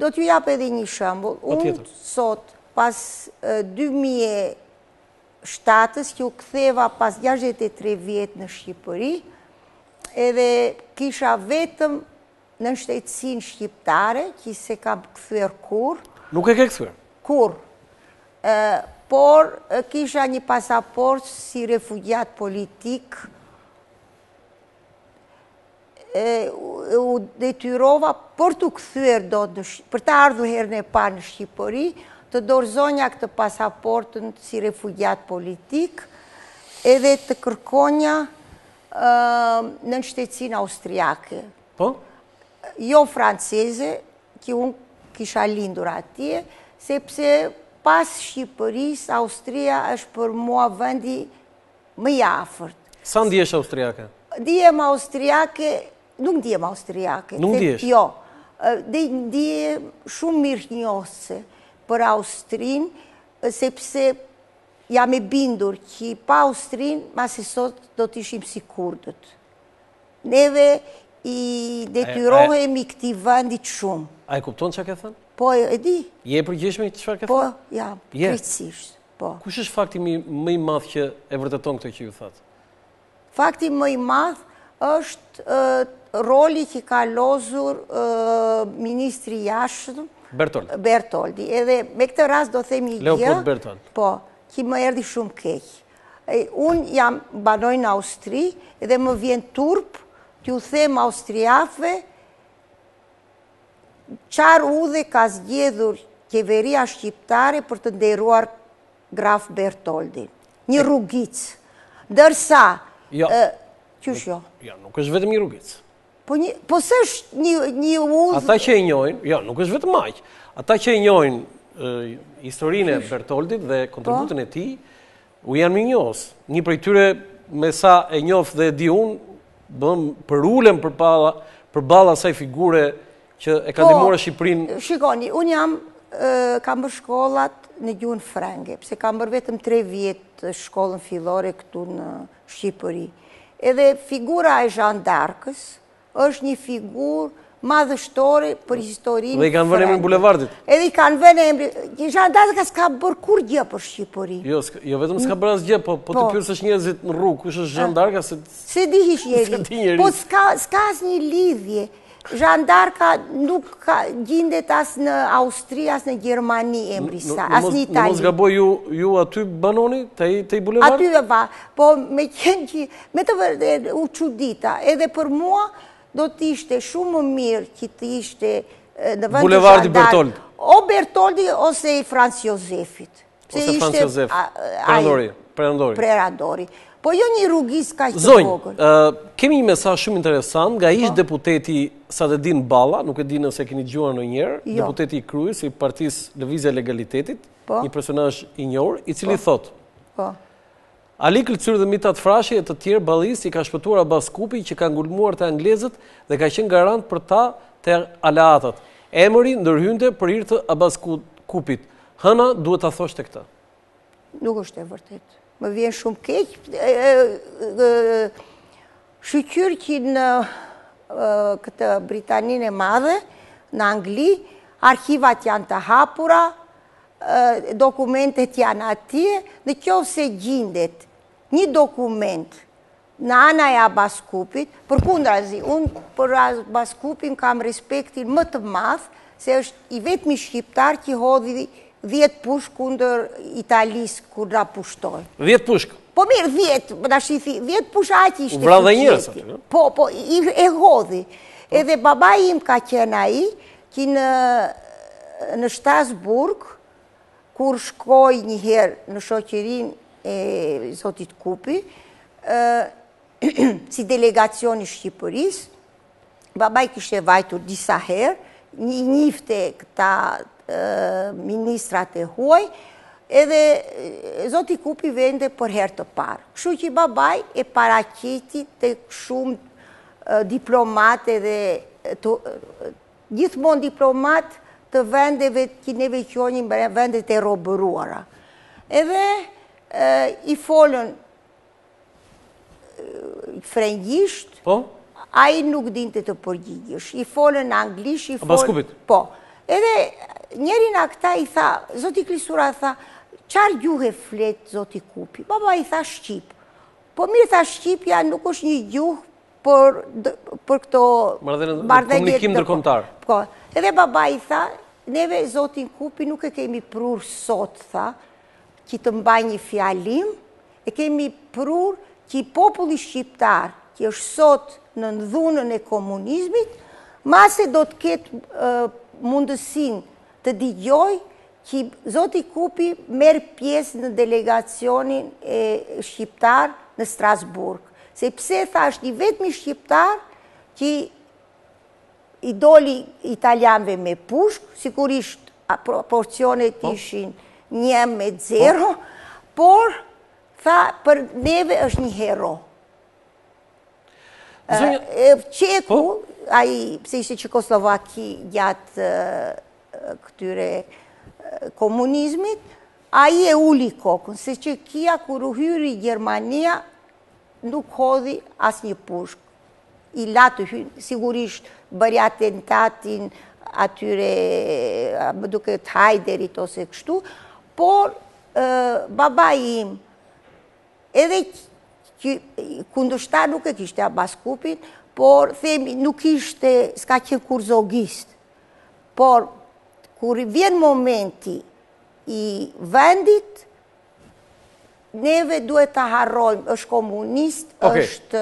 Do t'ju jap edhe një shembull. Unë sot, pas 2007-ës, që u ktheva pas 63 vjet në Shqipëri, edhe kisha vetëm në shtetësinë shqiptare, që se kam kthyer kur. Nuk e ke kthyer? Kur. Por kisha një pasaport si refugjat politik, u detyrova për të kthyer për të ardhur herën e parë në Shqipëri, të dorëzonja këtë pasaportën si refugjat politik, edhe të kërkonja në shtetësinë austriake. Po? Jo franceze, që unë kisha lindur atje, sepse pas Shqipërisë, Austria është për mua vendi më i afërt. Sa ndjesh austriake? Ndihem austriake, nuk ndihem austriake. Nuk ndjesh? Jo. Ndihem shumë mirënjohëse për Austrinë, sepse jam e bindur që pa Austrinë, masi sot do t'ishim si kurdët. Neve i detyrohemi këtij vendi shumë. A e kupton çka ke thënë? Po, e di. Je e përgjegjshme çfarë ke thënë? Po, ja, krejtësisht. Po. Kush është fakti më i madh që e vërteton këtë që ju thatë? Fakti më i madh është roli që ka lozur ministri i jashtëm Bertoldi. Edhe me këtë rast do themi gjë. Leopold Bertoldi. Po, që më erdhi shumë keq. Unë banoj në Austri edhe më vjen turp t'ju them austriakëve qarë udhe ka zgjedhur qeveria shqiptare për të nderuar graf Bertoldin. Një rrugic. Ndërsa, qysh jo? Ja, nuk është vetëm një rrugic. Po s'është një udhë... Ata që e njohin, ja, nuk është vetëm aq. Ata që e njohin historinë e Bertoldit dhe kontributën e tij, u janë mirënjohës. Një prej tyre, me sa e njoh dhe di unë, bëm përulem përballa asaj figure që e ka ndihmuar Shqipërinë. Shikoni, unë kam bërë shkollat në gjuhën frenge, pse kam bërë vetëm 3 vjet shkollën fillore këtu në Shqipëri. Edhe figura e Jeanne d'Arcës është një figurë madhështore për historinë frenge. Dhe i kanë vënë emrin bulevardit. Edhe i kanë vënë emrin. Jeanne d'Arc s'ka bërë kur gjë për Shqipëri. Jo vetëm s'ka bërë asgjë, po të pyesësh njerëzit në rrugë, kush është Jeanne d'Arc, se di hiç njeri. Po s'ka asnjë lidhje. Jeanne d'Arc nuk gjendet as në Austri, as në Gjermani emri sa, as në Itali. Mos gaboj ju aty banoni, te i bulevard? Aty va, po me qenë që, me të vërtet u çudita, edhe për mua do t'ishte shumë më mirë që t'ishte në vend të Bulevardi Bertoldi. O Bertoldi ose i Franz Josefit. Ose Franz Josef, Prerandori. Po jo një rrugis ka që të vogël. Zonjë, kemi një mesazh shumë interesant nga ish deputeti Sadedin Balla, nuk e di nëse keni dëgjuar ndonjëherë, deputeti i Kryes i Partisë Lëvizja e Legalitetit, një personazh i njohur, i cili thotë: Ali Këlqyr dhe Mithat Frashi e të tjerë ballistë i ka shpëtuar Abbas Kupi që ka ngulmuar të anglezët dhe ka qenë garant për ta te aleatat. Emri ndërhynte për hir të Abbas Kupit. Hëna duhet ta thoshte këtë. Nuk është e vërtetë. Më vjen shumë keq. Shqyr që në këtë Britaninë e Madhe, në Angli, arkivat janë të hapura, dokumentet janë atje, në qoftë se gjendet një dokument në ana e Abbas Kupit, përkundrazi, unë për Abbas Kupin kam respektin më të madh, se është i vetmi shqiptar që hodhi 10 pushk kundër Italisë kur na pushtoi. 10 pushk? Po mirë, 10, tash i thi, 10 pushk aq ishte. Vra dhe njerëz aty. Po, e hodhi. Edhe babai im ka qenë ai që në Strasburg, kur shkoi një herë në shoqërinë e zotit Kupi, si delegacioni i Shqipërisë, babai kishte vajtur disa herë, njifte këta ministrat e huaj, edhe zoti Kupi vende për herë të parë. Kështu që babai e paraqiti tek shumë diplomatë dhe gjithmonë diplomat të vendeve që neve qonim vendet e robëruara. Edhe i folën frëngjisht, a i nuk dinte të përgjigjesh. I folën anglisht, i folën... Baskupit? Po. Edhe njerin a këta i tha, zoti Klisura tha, qarë gjuhë e flet zoti Kupi? Baba i tha Shqip. Po mirë tha Shqipja nuk është një gjuhë për këto... Komunikim ndërkombëtar. Po. Edhe baba i tha, neve zotin Kupi nuk e kemi prur sot, tha, që të mbaj një fjalim, e kemi prur që populli shqiptar, që është sot në dhunën e komunizmit, mase do të ketë mundësin të digjoj që zoti Kupi merë pjesë në delegacionin e shqiptar në Strasburg. Sepse tha është një vetëmi shqiptar që i doli italianve me pushk, sigurisht proporcionet ishin 1-0, por tha për neve është një hero. Qeku, pse ishte Çekoslovaki gjatë këtyre komunizmit, a i e uli kokën, se Çekia kur u hyri Gjermania nuk hodhi as një pushk. I latë hynë, sigurisht bëri atentatin atyre, më duke të Hajderit ose kështu, por baba im, edhe kundërshtar nuk e kishte Abbas Kupin, por themi nuk ishte, s'ka qenë kurzogist. Por, kur vjen momenti i vendit, neve duhet të harrojmë, është komunist, është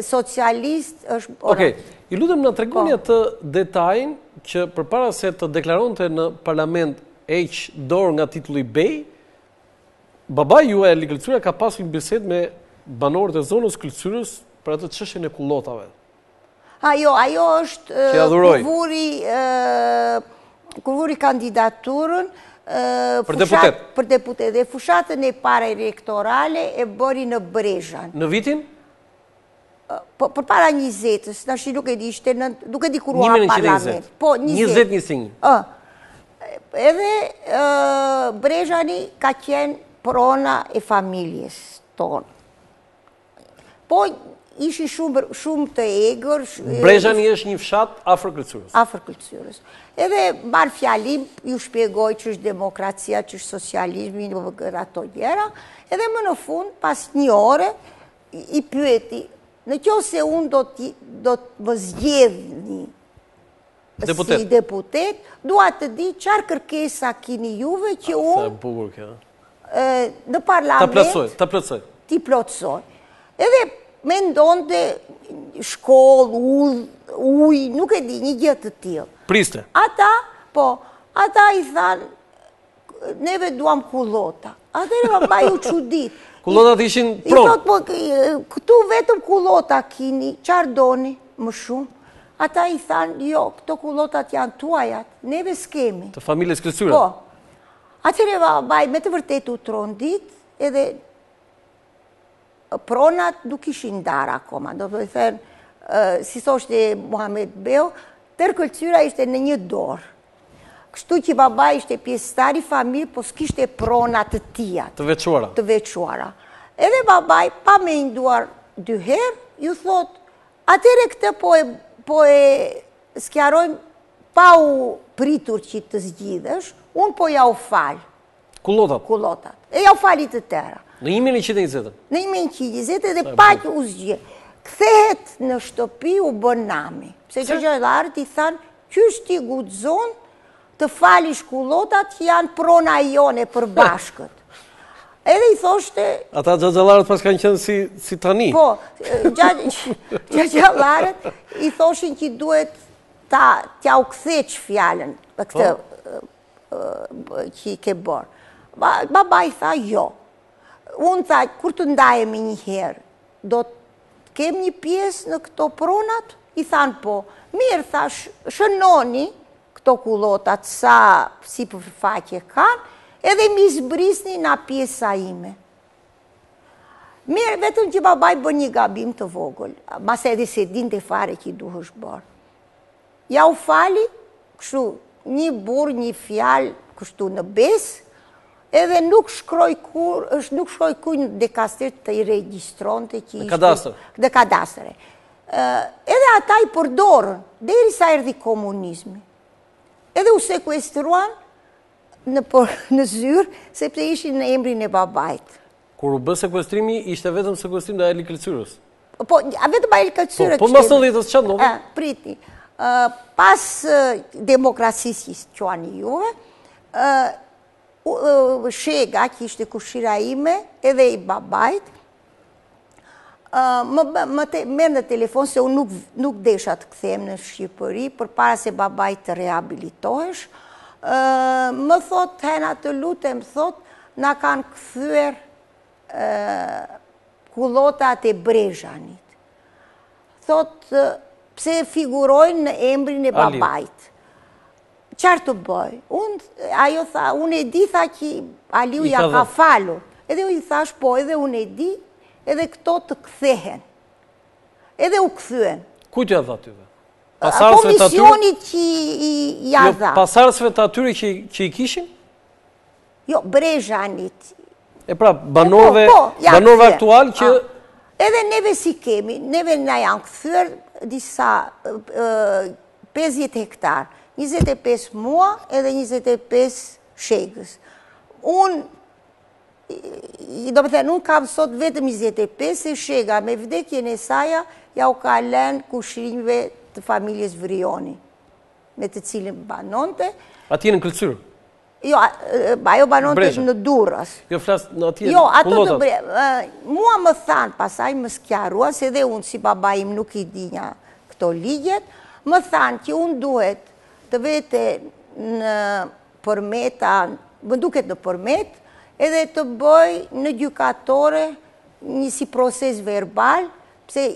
socialist, është... Okej, i lutem na tregoni atë detajin që përpara se të deklaronte në parlament heq dorë nga titulli bej, baba juaj Eli Këlqyra ka pasur një bisedë me banorët e zonës Këlqyrës për atë çështjen e kullotave. Ajo është kur vuri kandidaturën për deputet. Për deputet. Dhe fushatën e para elektorale e bëri në Brezhan. Në vitin? Për para 20-ës, nashi nuk e di, nuk e di kur ua parlament. 20-21. Edhe Brezhani ka qenë prona e familjes tonë. Po ishi shumë të egër. Brezhani është një fshat afër Këlqyrës. Afër Këlqyrës. Edhe marë fjalim, ju shpjegoj që është demokracia, që është socializmi, ato gjëra. Edhe më në fund, pas një ore, i pyeti, në kjo se unë do të më zgjedhni si deputet, dua të di qarë kërkesa kini juve që unë në parlament ti plotësoj. Edhe me ndonde shkollë, uj, nuk e di, një gjë të tillë. Priste. Ata i thanë, neve duam kullota. Atëherë baba ju çudit. Kullotat ishin pronë. I thotë, këtu vetëm kullota kini, qarë doni më shumë? Ata i thanë, jo, këto kullotat janë tuajat, neve s'kemi. Të familjes Këlqyra. Po. Atëherë baba me të vërtetë u trondit, edhe pronat nuk ishin ndarë akoma. Do të thënë, si thoshte Muhamet Beu, tërë Këlqyra ishte në një dorë. Kështu që baba ishte pjesëtar i familje, po s'kishte pronat të tija. Të veçuara. Të veçuara. Edhe babaj, pa me nduar 2 herë, ju thot, atëre këtë po e skjarojmë, pa u pritur që të zgjidhesh, unë po ja u falë. Kullotat. E ja u falit të tëra. Në 1120. Në 1120 edhe pa që u zgjidhe. Kthehet në shtëpi u bën nami. Pse gjëgjallarët i thanë, qysh ti guxon të falish kullotat që janë prona jone për bashkët. Edhe i thoshte... Ata gjëgjallarët pas kanë qenë si tani. Po, gjëgjallarët i thoshin që duhet t'ja u ktheq fjallën për këtë që i ke bërë. Baba i tha, jo. Unë tha, kur të ndajemi një herë, do të kem një pjesë në këto pronat? I thanë po. Mirë, tha, shënoni këto kullotat sa si përfaqe kanë, edhe mi zbrisni nga pjesa ime. Mirë, vetëm që babaj bën një gabim të vogël, mas edhe se din të fare që duhesh bërë. Ja u fali, kështu, një burr, një fjalë kështu në besë, edhe nuk shkroj kur në dekastër të i regjistronte që ishte... Në kadastër. Edhe ata i përdorën, deri sa erdhi komunizmi. Edhe u sekuestruan në zyrë, sepse ishin në emrin e babait. Kur u bë sekuestrimi, ishte vetëm sekuestrim dhe Eli Këlcyrës? Po, vetëm Eli Këlcyrës. Po mas 90-s çfarë ndodhi? Pritni. Pas demokracisë që quani juve, Shega, që ishte kushira ime, edhe i babait, më merë në telefon se unë nuk desha të kthehem në Shqipëri, për para se babait të rehabilitohesh, më thot, Hena të lutem, thot, na kanë kthyer kullotat e Brezhanit. Thot, pse figurojnë në emrin e babait. Qarë të bëj? Ajo tha, unë e di, tha që Aliu ja ka falur. Edhe u i thash, po, edhe unë e di, edhe këto të kthehen. Edhe u kthyen. Kujtë ja dha tyve? Komisionit që ja dha. Pasardhësve të atyre që i kishin? Jo, Brezhanit. E pra, banorve aktual që... Edhe neve si kemi, neve na janë kthyer disa 50 hektar. 25 mua edhe 25 Shegës. Unë kam sot vetëm 25 e Shega me vdekjen e saja ja u ka lënë kushrinjve të familjes Vrioni, me të cilin banonte. Ati në Këlcyrë? Jo, ajo banonte në Durrës. Jo, flasë në ati jo, ato të mua më thanë, pasaj më skjarua, se dhe unë si baba im nuk i dinja këto ligjet, më thanë që unë duhet të vete në përmeta, më duket në përmet, edhe të bëj në gjykatore një si proces verbal, pse,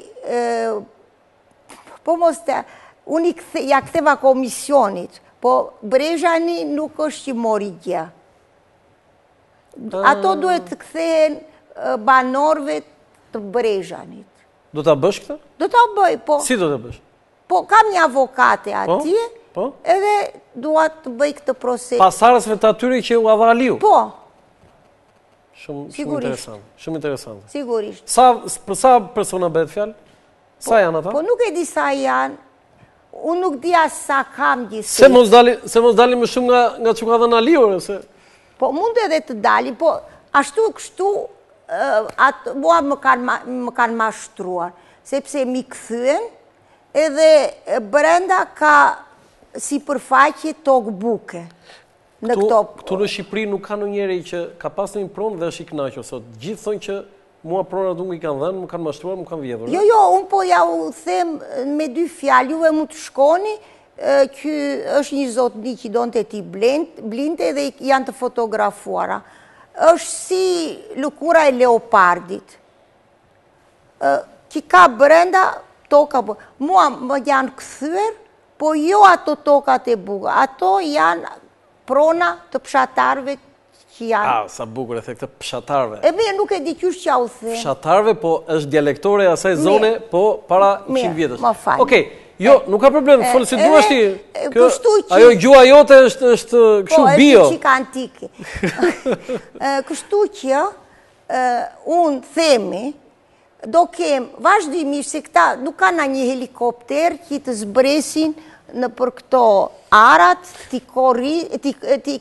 po mos të, unë ja ktheva komisionit, po Brezhani nuk është që mori gjë. Ato duhet të kthehen banorve të Brezhanit. Do t'a bësh këtë? Do t'a bëj, po. Si do t'a bësh? Po, kam një avokate atje, edhe duat të bëj këtë proces. Pasardhësve të atyre që u dha Aliu? Po. Shumë interesant. Sigurisht. Për sa persona bëhet fjalë? Sa janë ata? Po nuk e di sa janë. Unë nuk di as sa kam gjithsesi. Se mos dali më shumë nga që ka dhënë Aliu? Po mund edhe të dali, po ashtu kështu mua më kanë mashtruar, sepse mi kthyen edhe brenda ka si përfaqe tokë buke. Këtu në Shqipëri nuk ka njëri që ka pas një pronë dhe është i kënaqur sot. Gjithë thonë që mua pronat unë i kanë dhenë, më kanë mashtruar, më kanë vjedhur. Jo, unë po ja u them me 2 fjalë, juve mund të shkoni, që është një zotni që donë të ti blinte dhe janë të fotografuara. është si lëkura e leopardit, që ka brenda toka. Mua më janë këthyër, po jo ato tokat e buka, ato janë prona të pshatarve që janë. Sa bukur e the këtë pshatarve. E me nuk e di qysh që u the. Pshatarve, po është dialektore e asaj zone, po para 100 vjetës. Më falë. Okej, jo, nuk ka problem, folë si duash ti. Ajo gjua jote është kështu bio. Po, është qika antike. Kështu që unë themi, do kem vazhdimisht se këta nuk ka na një helikopter që të zbresin në për këto arat, t'i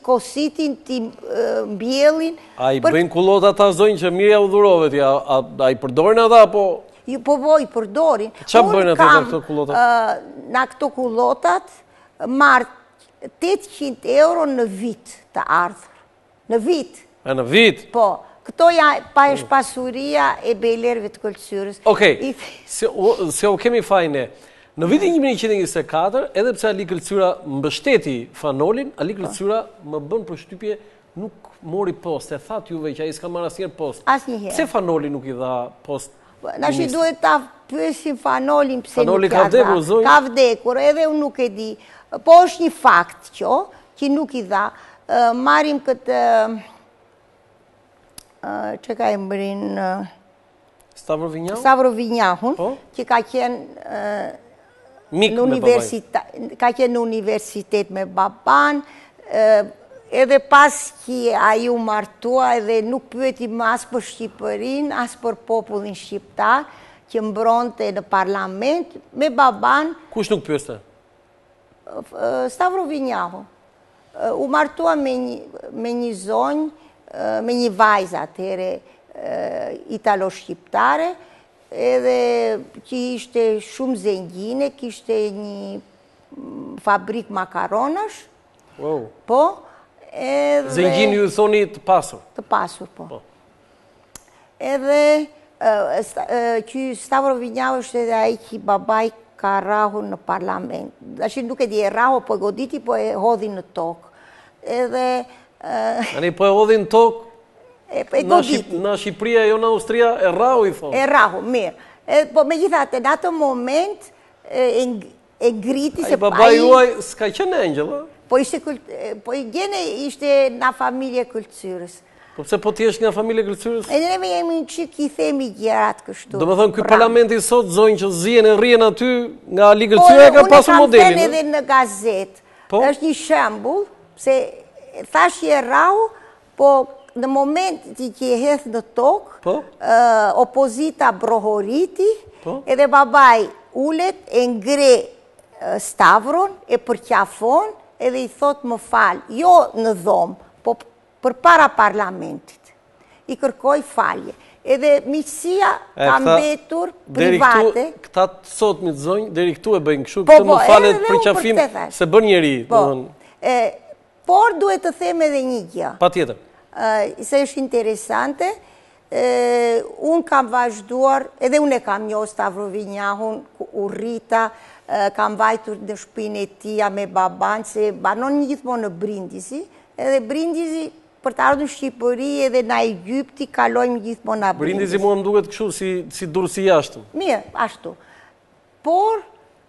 kositin, t'i mbjellin. A i bëjnë kullot ata zonjë që mirja u dhurove ti, a i përdorin ata, po? Po, i përdorin. Qa bëjnë ata këto kullotat? Na këto kullotat marë 800 euro në vit të ardhur. Në vit. Në vit? Po. Këto pa është pasuria e belerve të Këlcyrës. Okej, se o kemi fajne. Në vitin 1124, edhe pse Ali Këlcyra mbështeti Fanolin, Ali Këlcyra më bën përshtypje nuk mori post. E thatë juve që a i s'ka marrë asnjëherë post. Asnjëherë. Pse Fanoli nuk i dha post? Na shi duhet ta pyesim Fanolin pse nuk i dha. Fanoli ka vdekur, zonjë? Ka vdekur, edhe unë nuk e di. Po është një fakt që nuk i dha. Marim këtë... që ka e mbrin... Stavro Vinjahun? Stavro Vinjahun, që ka qenë Mik me babain. Ka qenë në universitet me baban, edhe pas që ai u martua edhe nuk pyeti më as për Shqipërinë, as për popullin shqiptar, që mbronte në parlament, me baban... Kush nuk pyeste? Stavro Vinjahu. U martua me një zonjë, me një vajzë atëhere italo-shqiptare, edhe që ishte shumë zengine, kishte një fabrik makaronash. Wow. Po. Zengin ju thoni të pasur? Të pasur, po. Edhe që Stavro Vinjahu është edhe ai që babaj ka rahu në parlament. Ashtë nuk e di e rahu, po e goditi, po e hodhi në tokë. Edhe... Ani, po e hodhi në tokë? E goditi. Në Shqipëria, jo në Austria, e rahu i thonë? E rahu, mirë. Po me gjithate, në atë moment, e ngriti se... Ai babaj juaj s'ka qenë engjëll, Po i gjene ishte në familje kulturës. Po pse po t'jesh nga familje kulturës? E neve jemi në qik i themi gjerat kështu. Do me thënë, këj parlamenti sot, zonjë që zien e rrien aty nga Ali Kultura ka pasur modelin. Po, unë kam edhe në gazet. është një shembull, se thash je rau, po në moment që e heth në tokë, opozita brohoriti, edhe babaj ullet e ngre Stavron, e përqafon, edhe i thot më falë, jo në dhomë, po për para parlamentit. I kërkoj falje. Edhe miqësia ka mbetur private. Këta sot me të zonjë, deri këtu e bëjnë këshu, këtë më falet për qafim se bën njeri. Por duhet të them edhe një gjë. Pa tjetër. Se është interesante, unë kam vazhduar, edhe unë e kam njohur Stavro Vinjahun, u rrita, kam vajtur në shtëpinë e tia me baban, se banon gjithmonë në Brindisi, edhe Brindisi për të ardhur në Shqipëri edhe në Egypti kalojmë gjithmonë në Brindisi. Brindisi mua më duket kështu si durësi jashtëm. Mirë, ashtu. Por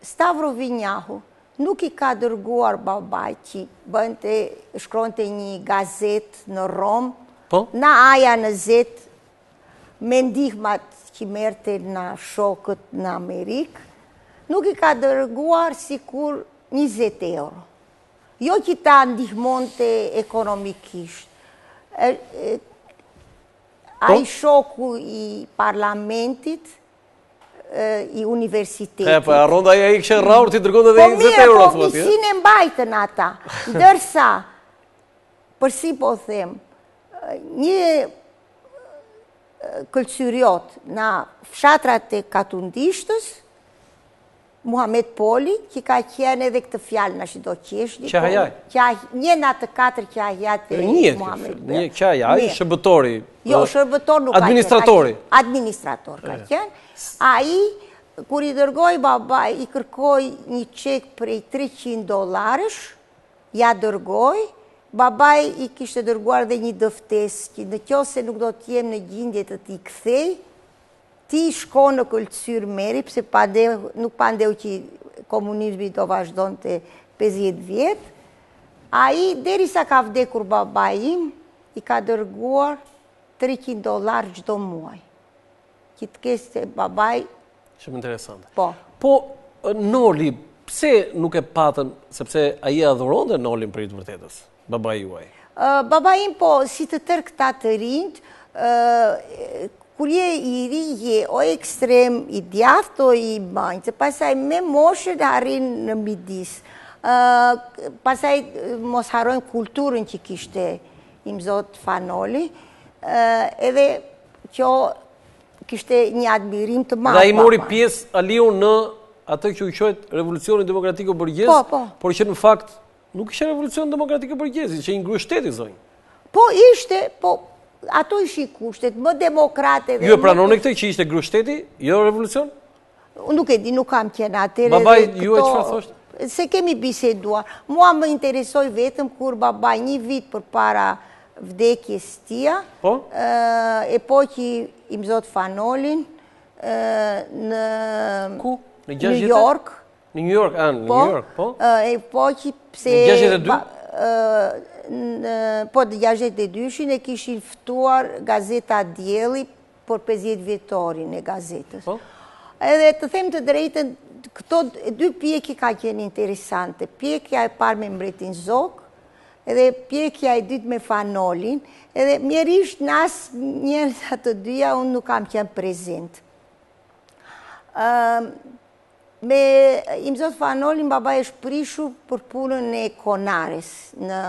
Stavro Vinjahu nuk i ka dërguar babaj që shkronte një gazet në Rom, na aja në zet, me ndihmat që merte në shokët në Amerikë, nuk i ka dërguar sikur 20 euro. Jo që ta ndihmonte ekonomikisht. A i shoku i parlamentit, i universitetit. Po, arronda ja i kështë raur të i dërgonë dhe 20 euro. Po, misin e mbajtën ata. Dërsa, përsi po them, një këlqyriot në fshatrat e Katundishtës, Muhamet Poli, që ka qenë edhe këtë fjallë në shido qeshdi. Qahajaj? Një në atë 4 qahajat e Muhamet Poli. Një qahajaj, shërbëtori. Jo, shërbëtor nuk ka qenë. Administratori. Administrator ka qenë. A i, kur i dërgoj babaj, i kërkoj një qek prej $300, ja dërgoj, babaj i kishtë dërguar dhe një dëftes, që në kjo se nuk do t'jem në gjindje të t'i kthej, ti shko në këlqyr meri, pëse nuk pandeu që komunizmi do vazhdon të 50 vjetë, a i, deri sa ka vdekur babaj im, i ka dërguar $300 gjdo muaj. Që të keste babaj... Shumë interesante. Po. Po, Noli, pse nuk e patën, sepse a i adhuron dhe Nolin për i të vërtetës, babaj juaj? Babaj im, po, si të tërë këta të rinjë, kur je i ri, je o ekstrem, i djathtë, o i banjë, se pasaj me moshët harin në midis. Pasaj mos harojnë kulturën që kishte imzot Fanoli, edhe që kishte një admirim të madh. Dhe i mori pjesë Aliu në atë që u quajtë Revolucionin Demokratiko-Burgjez, por që në fakt nuk ishte Revolucion Demokratiko-Burgjez, që i ngry shteti, zonjë. Po ishte, po ato ishi kushtet, më demokrate... Ju e pranoni këtë që ishte ngry shteti, jo revolucion? Nuk e di, nuk kam qenë atëre... Babaj, ju e qëfar thoshtë? Se kemi biseduar. Mua më interesoj vetëm kur babaj një vit për para vdekjes tia, e po që im zot Fanolin në New York. Në New York, në New York, po? E po që pse... Në 62? Po, në 62-shin e kishin ftuar Gazeta Djeli për 50 vjetorin e gazetës. Edhe të them të drejten, këto dy pjekje ka qenë interesante. Pjekja e parë me mbretin Zog, edhe pjekja e dytë me Fanolin, edhe mjerisht në asë njërë atë dyja unë nuk kam qenë prezent. Me Imzot Fanolin, baba e shprishur për punën e Konares në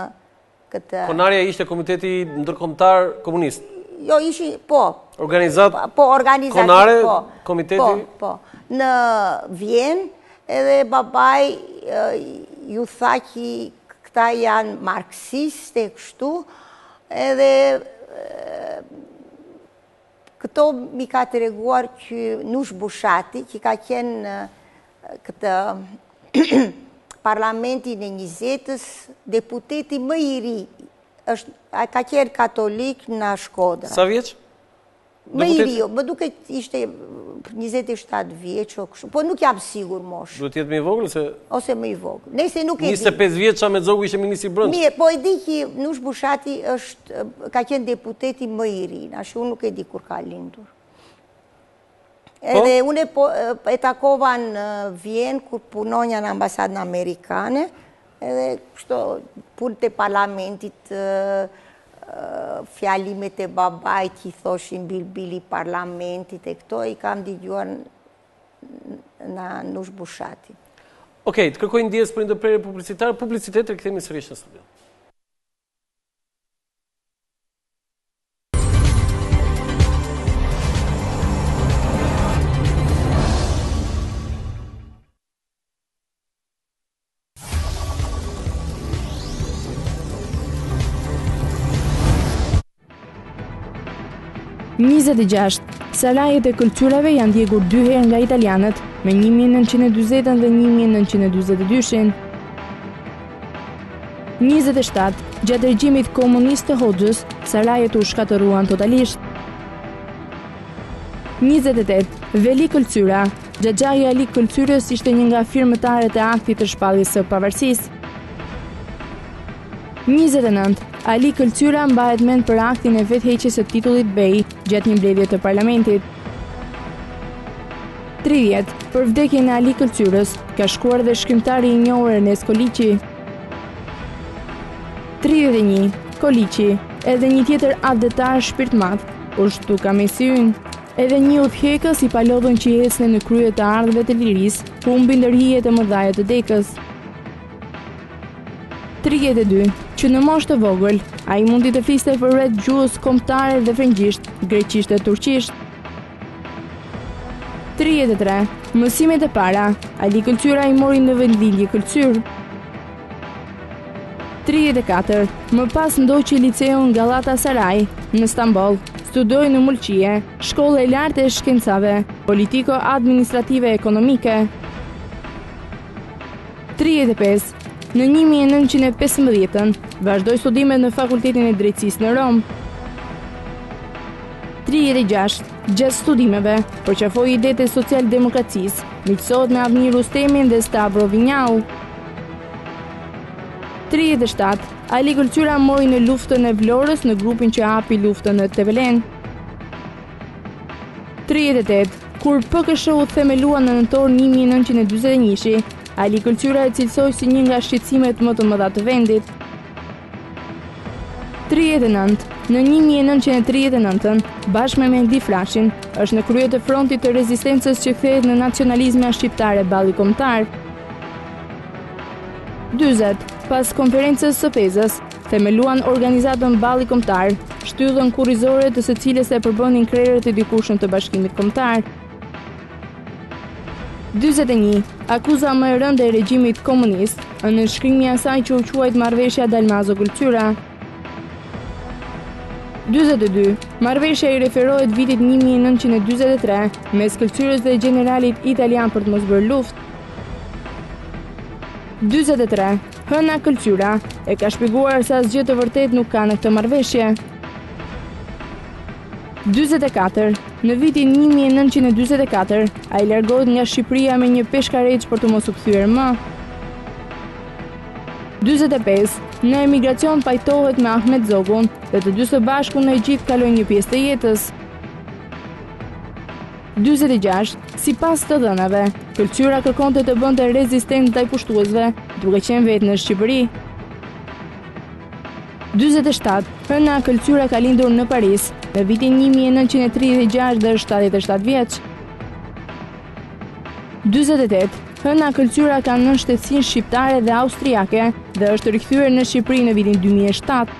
këtë... Konarja ishte komiteti ndërkombëtar komunist? Jo, ishi, po. Organizat Konare, komiteti? Po. Në Vjenë, edhe babaj ju tha që këta janë marksiste kështu, edhe këto mi ka të reguar që Nush Bushati, që ka qenë këtë parlamentin e 20-ës, deputeti më i ri, ka qenë katolik në Shkodra. Sa vjeç? Më i ri, më duke ishte 27 vjeç, po nuk jam sigur mosh. Duhet jetë më i vogël? Ose më i vogël. Nëse nuk e di. 25 vjeç me Zogu ishte ministri i brendshëm. Mirë, po e di që Nush Bushati ka qenë deputeti më i ri, ashtu nuk e di kur ka lindur. Edhe unë e takova në Vjenë kur punonja në ambasadën amerikane, edhe kështu punët e parlamentit, fjalimet e babajt që i thoshin bilbili parlamentit e këto, i kam digjuar në Nush Bushati. Okej, të kërkoj ndjes për ndërprerje publicitare, publicitet e kthehemi sërish në studio. Salajet e kulturave janë djegur 2 herë nga italianët, me 1940 dhe 1942. 27. Gjatë regjimit komunist të Hoxhës, salajet u shkatëruan totalisht. 28. Veli Kulcyra. Xhaxhaja Ali Kulcyrës ishte një nga firmëtarët e aktit të shpalljes së pavarësisë. 29. Ali Kulcyra mbahet mend për aktin e vetheqjes së titullit bej gjatë një mbledhje të parlamentit. 30. Për vdekjen e Ali Kulcyrës ka shkruar dhe shkrimtari i njohur Ernest Koliçi. 31. Koliçi, edhe një tjetër adhëtar shpirtmadh, u shtuka me sy ynë. Edhe një udhëheqës i palodhën që ecne në krye të ardhëve të lirisë, humbi ndërhijet e mëdhaja të dekës. 32. Që në moshë të vogël, ai mundi të fliste përreth gjuhës kombëtare dhe frëngjisht, greqisht dhe turqisht. 33. Mësimet e para, Ali Kulcyra i mori në vendlindje Kulcyr. 34. Më pas ndoqi liceun Galatasaray në Stamboll, studoi në Mulqie, shkollë e lartë e shkencave, politiko-administrative ekonomike. 35. Në 1915 vazhdoi studimet në Fakultetin e Drejtësisë në Rom. 36. Gjatë studimeve, përqafoi idetë e social-demokracisë, miqësohet me Avni Rustemin dhe Stavro Vinjau. 37. Ali Kulcyra mori në luftën e Vlorës në grupin që hapi luftën në Tevelen. 38. Kur PKSH-u themelua në nëntor 1941, Ali Kulcyra e cilësoi si një nga shqetësimet më të mëdha të vendit. 39. Në 1939, bashkë me Mehdi Frashin, është në krye të frontit të rezistencës që kthehet në nacionalizmin shqiptare balli kombëtar. 40. Pas konferencës së Pezës, themeluan organizatën balli kombëtar, shtyllën kurrizore të së cilës e përbënin krerët e dikushëm të Bashkimit Kombëtar. 41. Akuza më e rëndë e regjimit komunist në nënshkrimin e asaj që u quajt marrëveshja Dalmazo-Kulcyra. 42. Marrëveshja i referohet vitit 1943 mes Kulcyrës dhe generalit italian për të mos bërë luftë. 43. Hëna Kulcyra e ka shpjeguar se asgjë të vërtet nuk ka në këtë marrëveshje. 44. Në vitin 1944, ai largohet nga Shqipëria me një peshkareç për të mos u kthyer më. 45. Në emigracion pajtohet me Ahmet Zogun dhe të dy së bashku në Egjipt kalojnë një pjesë të jetës. 46. Sipas të dhënave, Këlqyra kërkonte të bënte rezistent ndaj pushtuesve, duke qenë vetë në Shqipëri. 47. Hëna Këlqyra ka lindur në Paris në vitin 1936 dhe është 77 vjeç. 48. Hëna Këlqyra ka nën shtetësinë shqiptare dhe austriake dhe është rikthyer në Shqipëri në vitin 2007.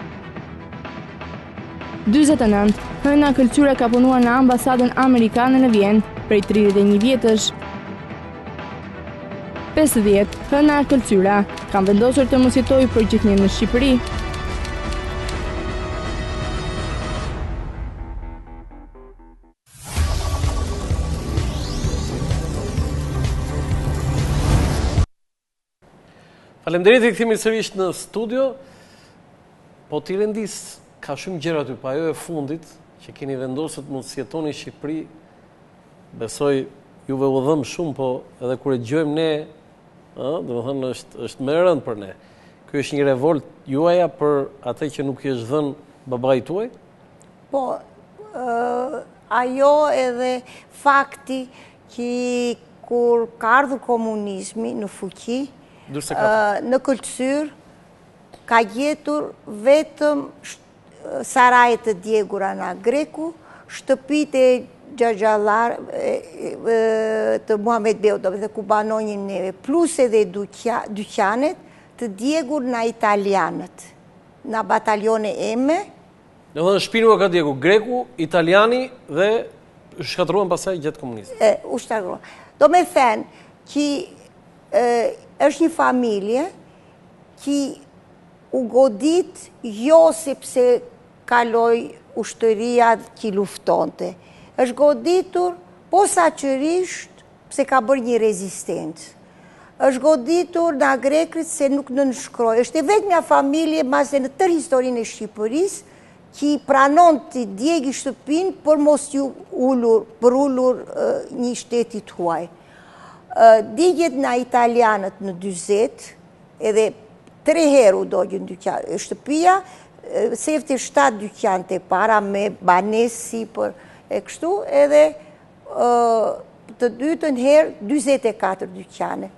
49. Hëna Këlqyra ka punuar në ambasadën amerikane në Vjenë prej 31 vjetësh. 50. Hëna Këlqyra ka vendosur të mos jetojë përgjithësi në Shqipëri. Faleminderit, i kthimi sërish në studio. Po ti rendis, ka shumë gjëra aty, pa ajo e fundit që keni vendosur të mos jetoni në Shqipëri. Besoj juve u dhëm shumë, po edhe kur e dëgjojmë ne, domethënë është më e rëndë për ne. Ky është një revolt juaja për atë që nuk i është dhënë babait tuaj? Po, ajo edhe fakti që kur ka ardhur komunizmi në fuqi, në Këlqyr ka gjetur vetëm sarajet të djegura nga Greku, shtëpitë e Xhaxhallar të Muhamet Beu, do të ku banonin neve, plus edhe dyqanet të djegur nga italianët, nga batalione eme. Në dhe në shpinu ka djegur Greku, italiani dhe shkatruan pasaj gjatë komunizmit. U shkatruan. Do me thënë që është një familje që u godit jo sepse kaloi ushtëria që luftonte. Është goditur posaçërisht pse ka bërë një rezistencë. Është goditur nga grekët se nuk nënshkroi. Është e vetmja familje mase në tërë historinë e Shqipërisë që pranon të djegi shtëpinë për mos ju ullur një shtetit huaj. Digjet nga italianët në 40, edhe 3 herë u dogjën shtëpia, sefte 7 dyqan të para me banesi për e kështu, edhe të dytën herë 24 dyqane.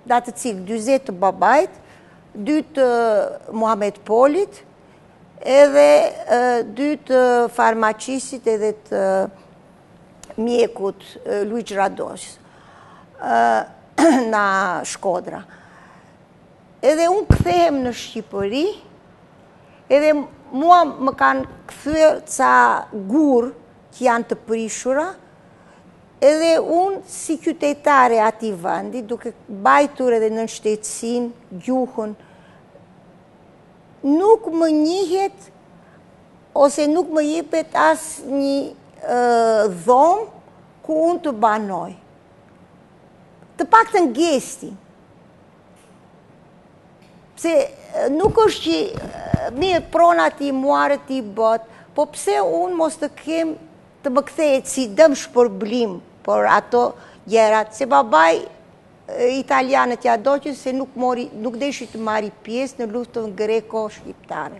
Da të cilë 20 të babait, 2 të Muhamet Polit, edhe 2 të farmacisit edhe të mjekut Luiç Radosh na Shkodra. Edhe unë kthehem në Shqipëri, edhe mua më kanë kthyer ca gur që janë të prishura, edhe unë si qytetare ati vendi, duke bajtur edhe në shtetësin, gjuhën, nuk më njihet ose nuk më jepet as një dhomë ku unë të banoj. Të pak të ngesti. Pse nuk është që mirë pronat i muarët i bot, po pse unë mos të kem të më kthehet si dëm shpërblim për ato gjerat, se babaj italianët ja doqën se nuk deshi të marri pjesë në luftën greko-shqiptare,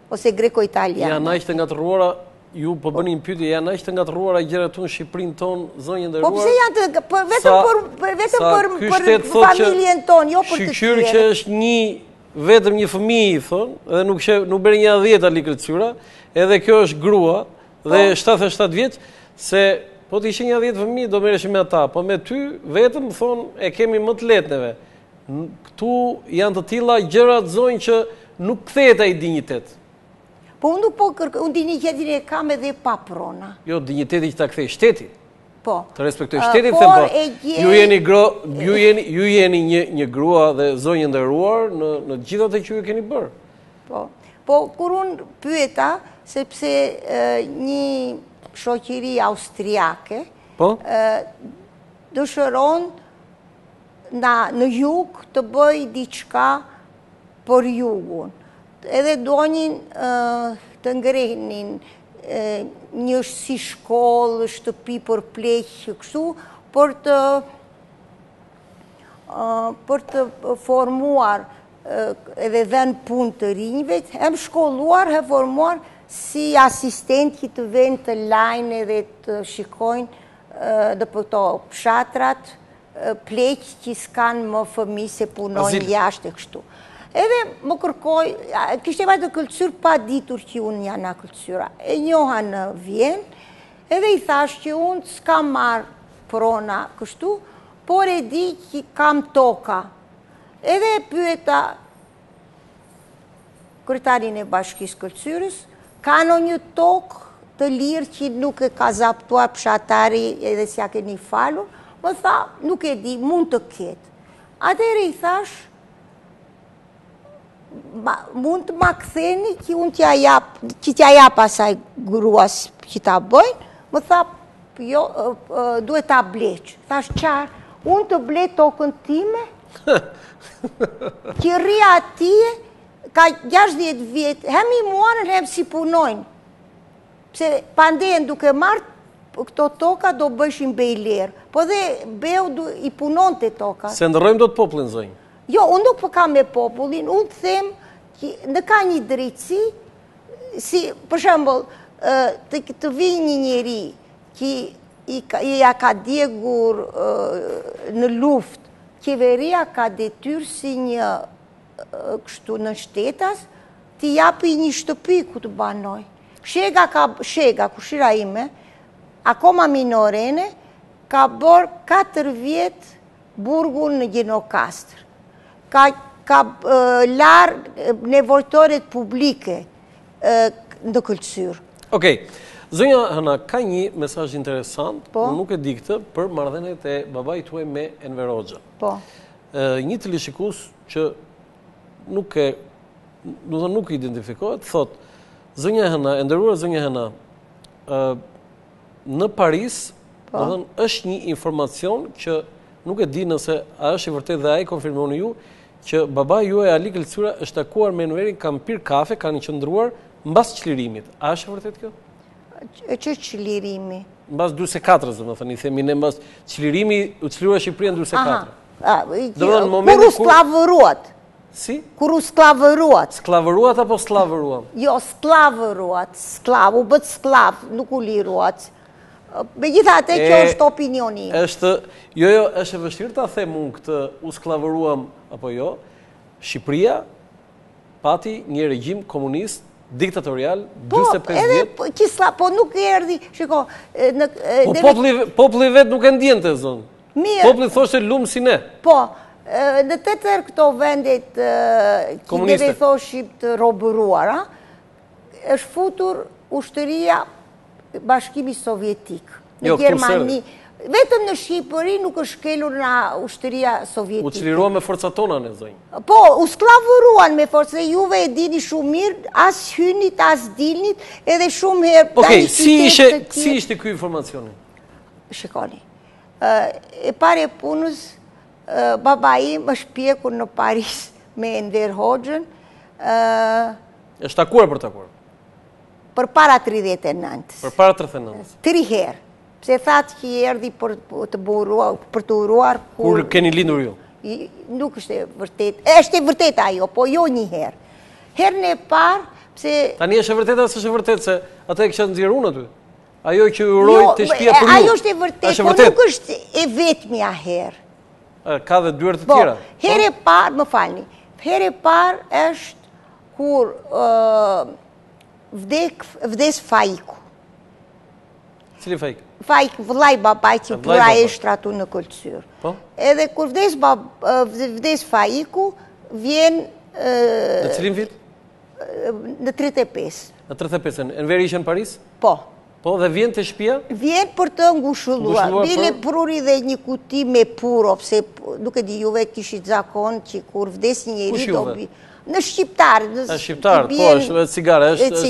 ose greko-italiane. Janë aq të ngatruara, ju po bëni një pyetje, janë aq të ngatruara gjërat këtu në Shqipërinë tonë, zonjë nderuar? Po pse janë vetëm për familjen tonë, jo për të tjerë. Shqyr që është vetëm një fëmijë, thonë, edhe nuk bërë një 10 Ali Këlqyra, edhe kjo është grua, dhe 77 vjeç, se po të ishe një 10 fëmijë, do merresh me ata, po me ty, vetëm, thonë, e kemi më të lehtë neve. Këtu janë të tilla gjërat, zonjë, që nuk kthehet ai dinjitet. Po unë dinjitetin e kam edhe pa prona. Jo, dinjiteti që ta kthej shteti. Po. Të respektoj shtetin, them po. Ju jeni një grua dhe zonjë nderuar në gjitha të që ju keni bërë. Po. Po, kur unë pyeta, sepse një shoqëri austriake dëshëron në jug të bëj diçka për jugun. Edhe donin të ngrehnin një si shkollë, shtëpi për pleqë, kështu, për të formuar edhe dhenë punë të rinjve, hem shkolluar, hem formuar si asistent që të vend të lajnë edhe të shikojnë dhe për to pshatrat, pleq që s'kan më fëmi se punojnë jashtë e kështu. Edhe më kërkoj, kishte vajtë këllëcyrë pa ditur që unë janë a këllëcyra. E njoha në Vjenë, edhe i thash që unë s'ka marë prona kështu, por e di që kam toka. Edhe e pyeta kryetarin e bashkisë këllëcyrës, ka në një tokë të lirë që nuk e ka zaptuar pshatari edhe s'ja keni falur, më tha, nuk e di, mund të ketë. Atëherë i thash, mund të ma këtheni që unë t'ja jap asaj gruas që ta bëjnë, më tha, jo, duhet ta bleq. Thash, qarë, unë të ble tokën time, që rria atje, ka 60 vjetë, hem i muanën, hem si punojnë. Pse pandejen duke marrë, këto toka do bëshin bejlerë, po dhe beu i punon të toka. Se ndërrojmë do të popullin, zonjë? Jo, unë nuk përka me popullin, unë të them, në ka një drejtësi, si, për shembull, të vi një njeri, që i ka djegur në luft, qeveria ka detyrë si një kështu në shtetas, t'i japi një shtëpi ku të banoj. Shega, kushira ime, akoma minorene, ka bërë 4 vjetë burgun në Gjenokastër. Ka larë nevojtoret publike në këllëcyrë. Okej, zonja Hana, ka një mesazh interesant, nuk e di këtë, për marrëdhëniet e babait tuaj me Enver Hoxha. Po. Një televizionist që nuk identifikohet, thot, zonja Hana, e nderuar zonja Hana, në Paris, është një informacion që nuk e di nëse a është i vërtet dhe a i konfirmoni ju, që baba juaj Ali Këllëcyra është takuar me Enverin, kanë pirë kafe, kanë qëndruar mbas çlirimit. A është e vërtet kjo? Që çlirimi? Mbas 44, do të thënë, i themi ne mbas çlirimi, u çlirua Shqipëria në 44. Kur u sklavëruat? Si? Kur u sklavëruat? Sklavëruat apo slavëruam? Jo, sklavëruat, u bët sklav, nuk u liruat. Me gjitha atë kjo është opinioni. Është e vështirë ta them unë këtë u sklavëruam apo jo. Shqipëria pati një regjim komunist diktatorial 45 vjet. Po nuk erdhi, shiko. Populli vet nuk e ndjente zonë. Populli thoshte lumë si ne. Po, në të tërë këto vendet që neve i thoshim të robëruara, është futur ushtëria Bashkimi Sovjetik, në Gjermani. Vetëm në Shqipëri nuk është shkelur në ushtëria Sovjetike. U çliruan me forcat tona në zonjë. Po, u sklavëruan me forcat, dhe juve e dini shumë mirë, as hynit, as dilnit, edhe shumë herë... Okej, si ishte ky informacioni? Shikoni, e pare punës, baba im është pjekur në Paris me Enver Hoxhën. Është takuar për takuar? Për para 39. Për para 39. 3 herë. Pse thatë që i erdi për të uruar... Kur keni lindur ju? Nuk është e vërtet. Është e vërtet ajo, po jo një herë. Herën e parë, pse... Tani është e vërtet asë është e vërtet, se ata e kështë nëzirë unë aty? Ajo që uroj të shtëpia për ju? Ajo është e vërtet, po nuk është e vetmja herë. Ka dhe dyert të tjera? Po, herë e parë, më falni, herë e parë është kur vdes Faiku. Cili Faik? Faik, vëllai babaj që pura eshtra tu në Këllëcyrë. Edhe kur vdes Faiku, vjen... Në cilin vit? Në 35. Në 35, Enveri ishe në Paris? Po. Po, dhe vjen të shtëpia? Vjen për të ngushëlluar. Bile pruri dhe një kuti me puro, pse nuk e di juve kishit zakon që kur vdes një njeri... Kush juve? Në Shqiptar. Në Shqiptar, po, është cigare, është si...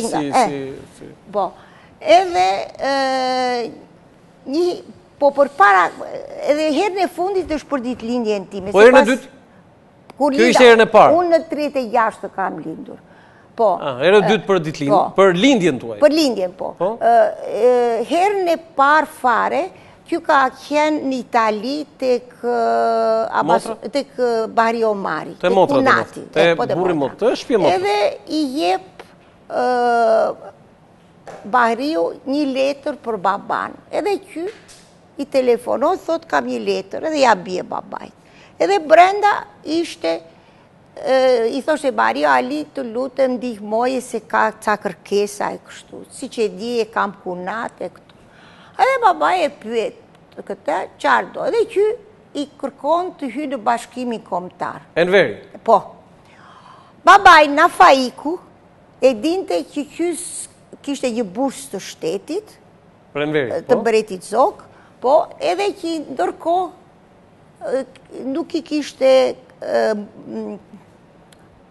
Po, edhe një, po për para, edhe herën e fundit është për ditë lindjen time. Po herën e dytë? Kjo ishte herën e parë? Unë në 36 të kam lindur. Po. Herën e dytë për ditë lindjen, për lindjen tuaj? Për lindjen, po. Herën e parë fare, kjo ka qenë në Itali tek Bahri Omari. Te motra, te burri motra, te shpje motra. Edhe i jep Bahriu një letër për baban. Edhe kjo i telefonon, thot kam një letër, edhe ja bie babajt. Edhe brenda ishte, i thoshe Maria Ali të lutem ndihmoje se ka ca kërkesa e kështu, si që di e kam kunat e këtu. Edhe babaj e pyet këtë, qarë do, edhe që i kërkon të hy në bashkimin kombëtar. Enveri? Po. Babaj na faiku, e dinte që kishte një bursë të shtetit, Për Enveri, të Mbretit Zog, po, edhe që ndërkohë nuk i kishte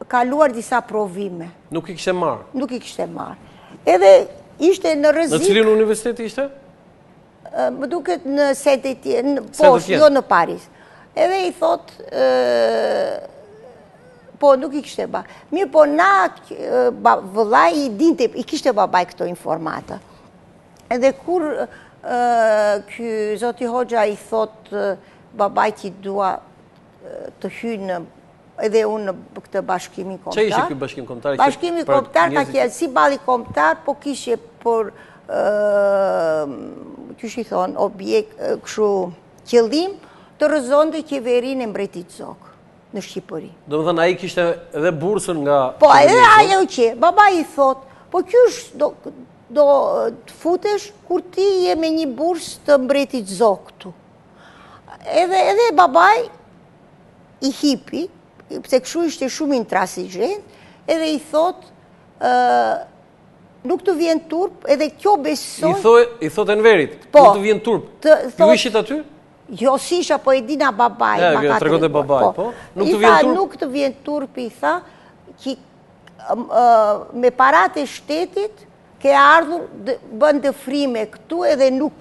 kaluar disa provime. Nuk i kishte marrë? Nuk i kishte marrë. Edhe ishte në rrezik. Në cilin universitet ishte? Më duket në Saint-Étienne, po, jo në Paris. Edhe i thot, po, nuk i kishte ba. Mirë, po, na, vëllai i dinte, i kishte babaj këto informata. Edhe kur zoti Hoxha i thot, babaj që dua të hynë edhe unë në këtë bashkimin kombëtar. Që ishte këtë bashkim kombëtar? Bashkimi kombëtar ka që si bali kombëtar, po kishe për, që i thonë, objekt, këshu qëllim, të rëzonde qeverinë e Mbretit Zog në Shqipëri. Do më thënë, a i kishte edhe bursën nga... Po, edhe ajo që, baba i thot, po qysh do të futesh kur ti je me një bursë të Mbretit Zog këtu. Edhe babaj i hipi, pëse këshu ishte shumë intransigjent, edhe i thot, nuk të vjen turp, edhe kjo beson... I thot Enverit, nuk të vjen turp. Ju ishit aty? Jo, si isha, po e dina babaj. Ja, të regote babaj, po. Nuk të vjen turp? Nuk të vjen turp, i tha, me parat e shtetit, ke ardhur, bën dëfrime këtu edhe nuk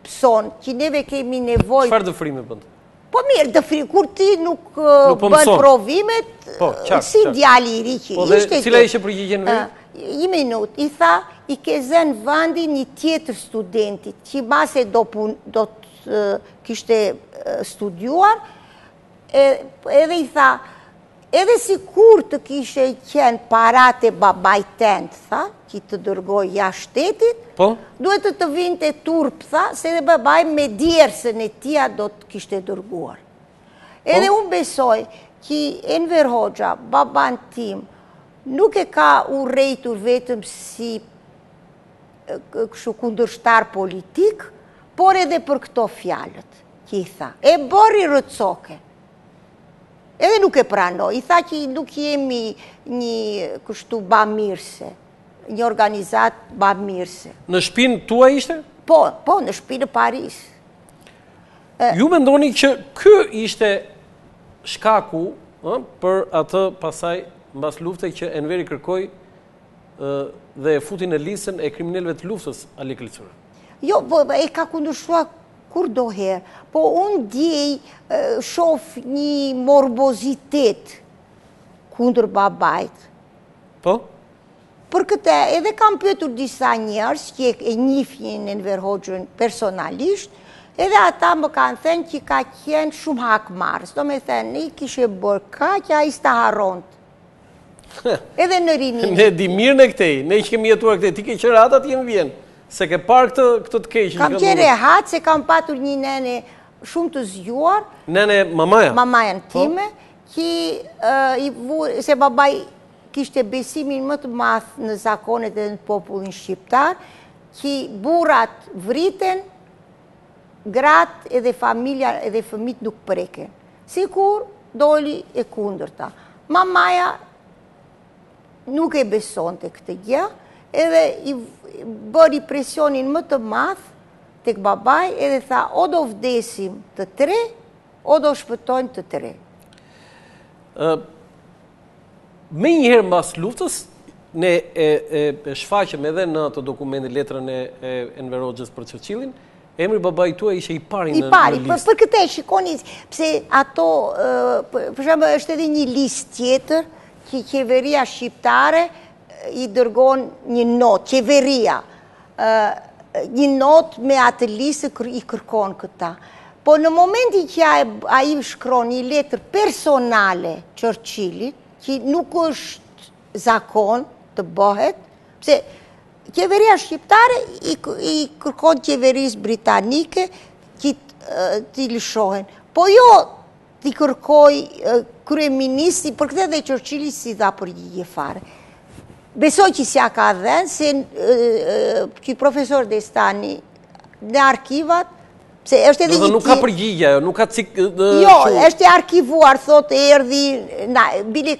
pëson, që neve kemi nevoj... Çfarë dëfrime bënd? Po mirë, dëfrime, kur ti nuk bën provimet, si djali i ri që ishte... Po dhe cila ishe përgjigjen Enverit? Një minut, i tha, i ke zën vandi një tjetër studentit, që mase do të kishte studiuar, edhe i tha, edhe si kur të kishe qenë parate babaj tent, tha, që të dërgoj jashtë shtetit, duhet të vinte turp, tha, se dhe babaj me djersën e tia do të kishte dërguar. Edhe unë besoj që Enver Hoxha, baban tim, nuk e ka urrejtur vetëm si kështu kundërshtar politik, por edhe për këto fjalët, që i tha. E bori rëcoke. Edhe nuk e pranoj. I tha që nuk jemi një kështu bamirëse, një organizat bamirëse. Në shtëpinë tua ishte? Po, në shtëpinë Paris. Ju mendoni që ky ishte shkaku për atë pasaj mbas luftës që Enveri kërkoi dhe e futi në listën e kriminalëve të luftës Ali Kërcura? Jo, e ka kundërshtuar kur do herë, po unë djej shof një morbozitet kundër babajt. Po? Për këtë, edhe kam pyetur disa njerëz që e njihnin Enver Hoxhën personalisht, edhe ata më kanë thënë që ka qenë shumë hakmarrës. Do me thënë, i kishe bërë kaq, ai s'ta harronte. Edhe në rinin. Ne di mirë në këtej, ne që kemi jetuar këtej, ti ke qenë ata ti më vjen. Se ke parë këtë të keqë. Kam qenë rehat, se kam patur një nene shumë të zgjuar. Nene mamaja? Mamaja time, se babaj kishte besimin më të madh në zakonet dhe në popullin shqiptar, që burrat vriten, gratë edhe familja edhe fëmijët nuk preken. Sikur doli e kundërta. Mamaja nuk e besonte këtë gjë, edhe i bëri presionin më të madh tek babaj, edhe tha, o do vdesim të tre, o do shpëtojmë të tre. Me njëherë mbas luftës, ne e shfaqëm edhe në të dokumentin letrën e Enver Hoxhës për Churchillin, emri babait tuaj ishte i pari në listë. Për këtë shikoni, pse ato, për shembull, është edhe një listë tjetër që qeveria shqiptare i dërgon një notë, qeveria, një notë me atë listë i kërkon këta. Po në momentin që ai shkron një letër personale Churchillit, që nuk është zakon të bëhet, pse qeveria shqiptare i kërkon qeverisë britanike t'i lëshohen. Po jo t'i kërkoj kryeministri, për këtë dhe Churchilli si dha përgjigje fare. Besoj që s'ja ka dhenë, se që profesor Destani në arkivat, se është edhe dhe nuk ka përgjigje, nuk ka cik... Jo, është e arkivuar, thot e erdi, bili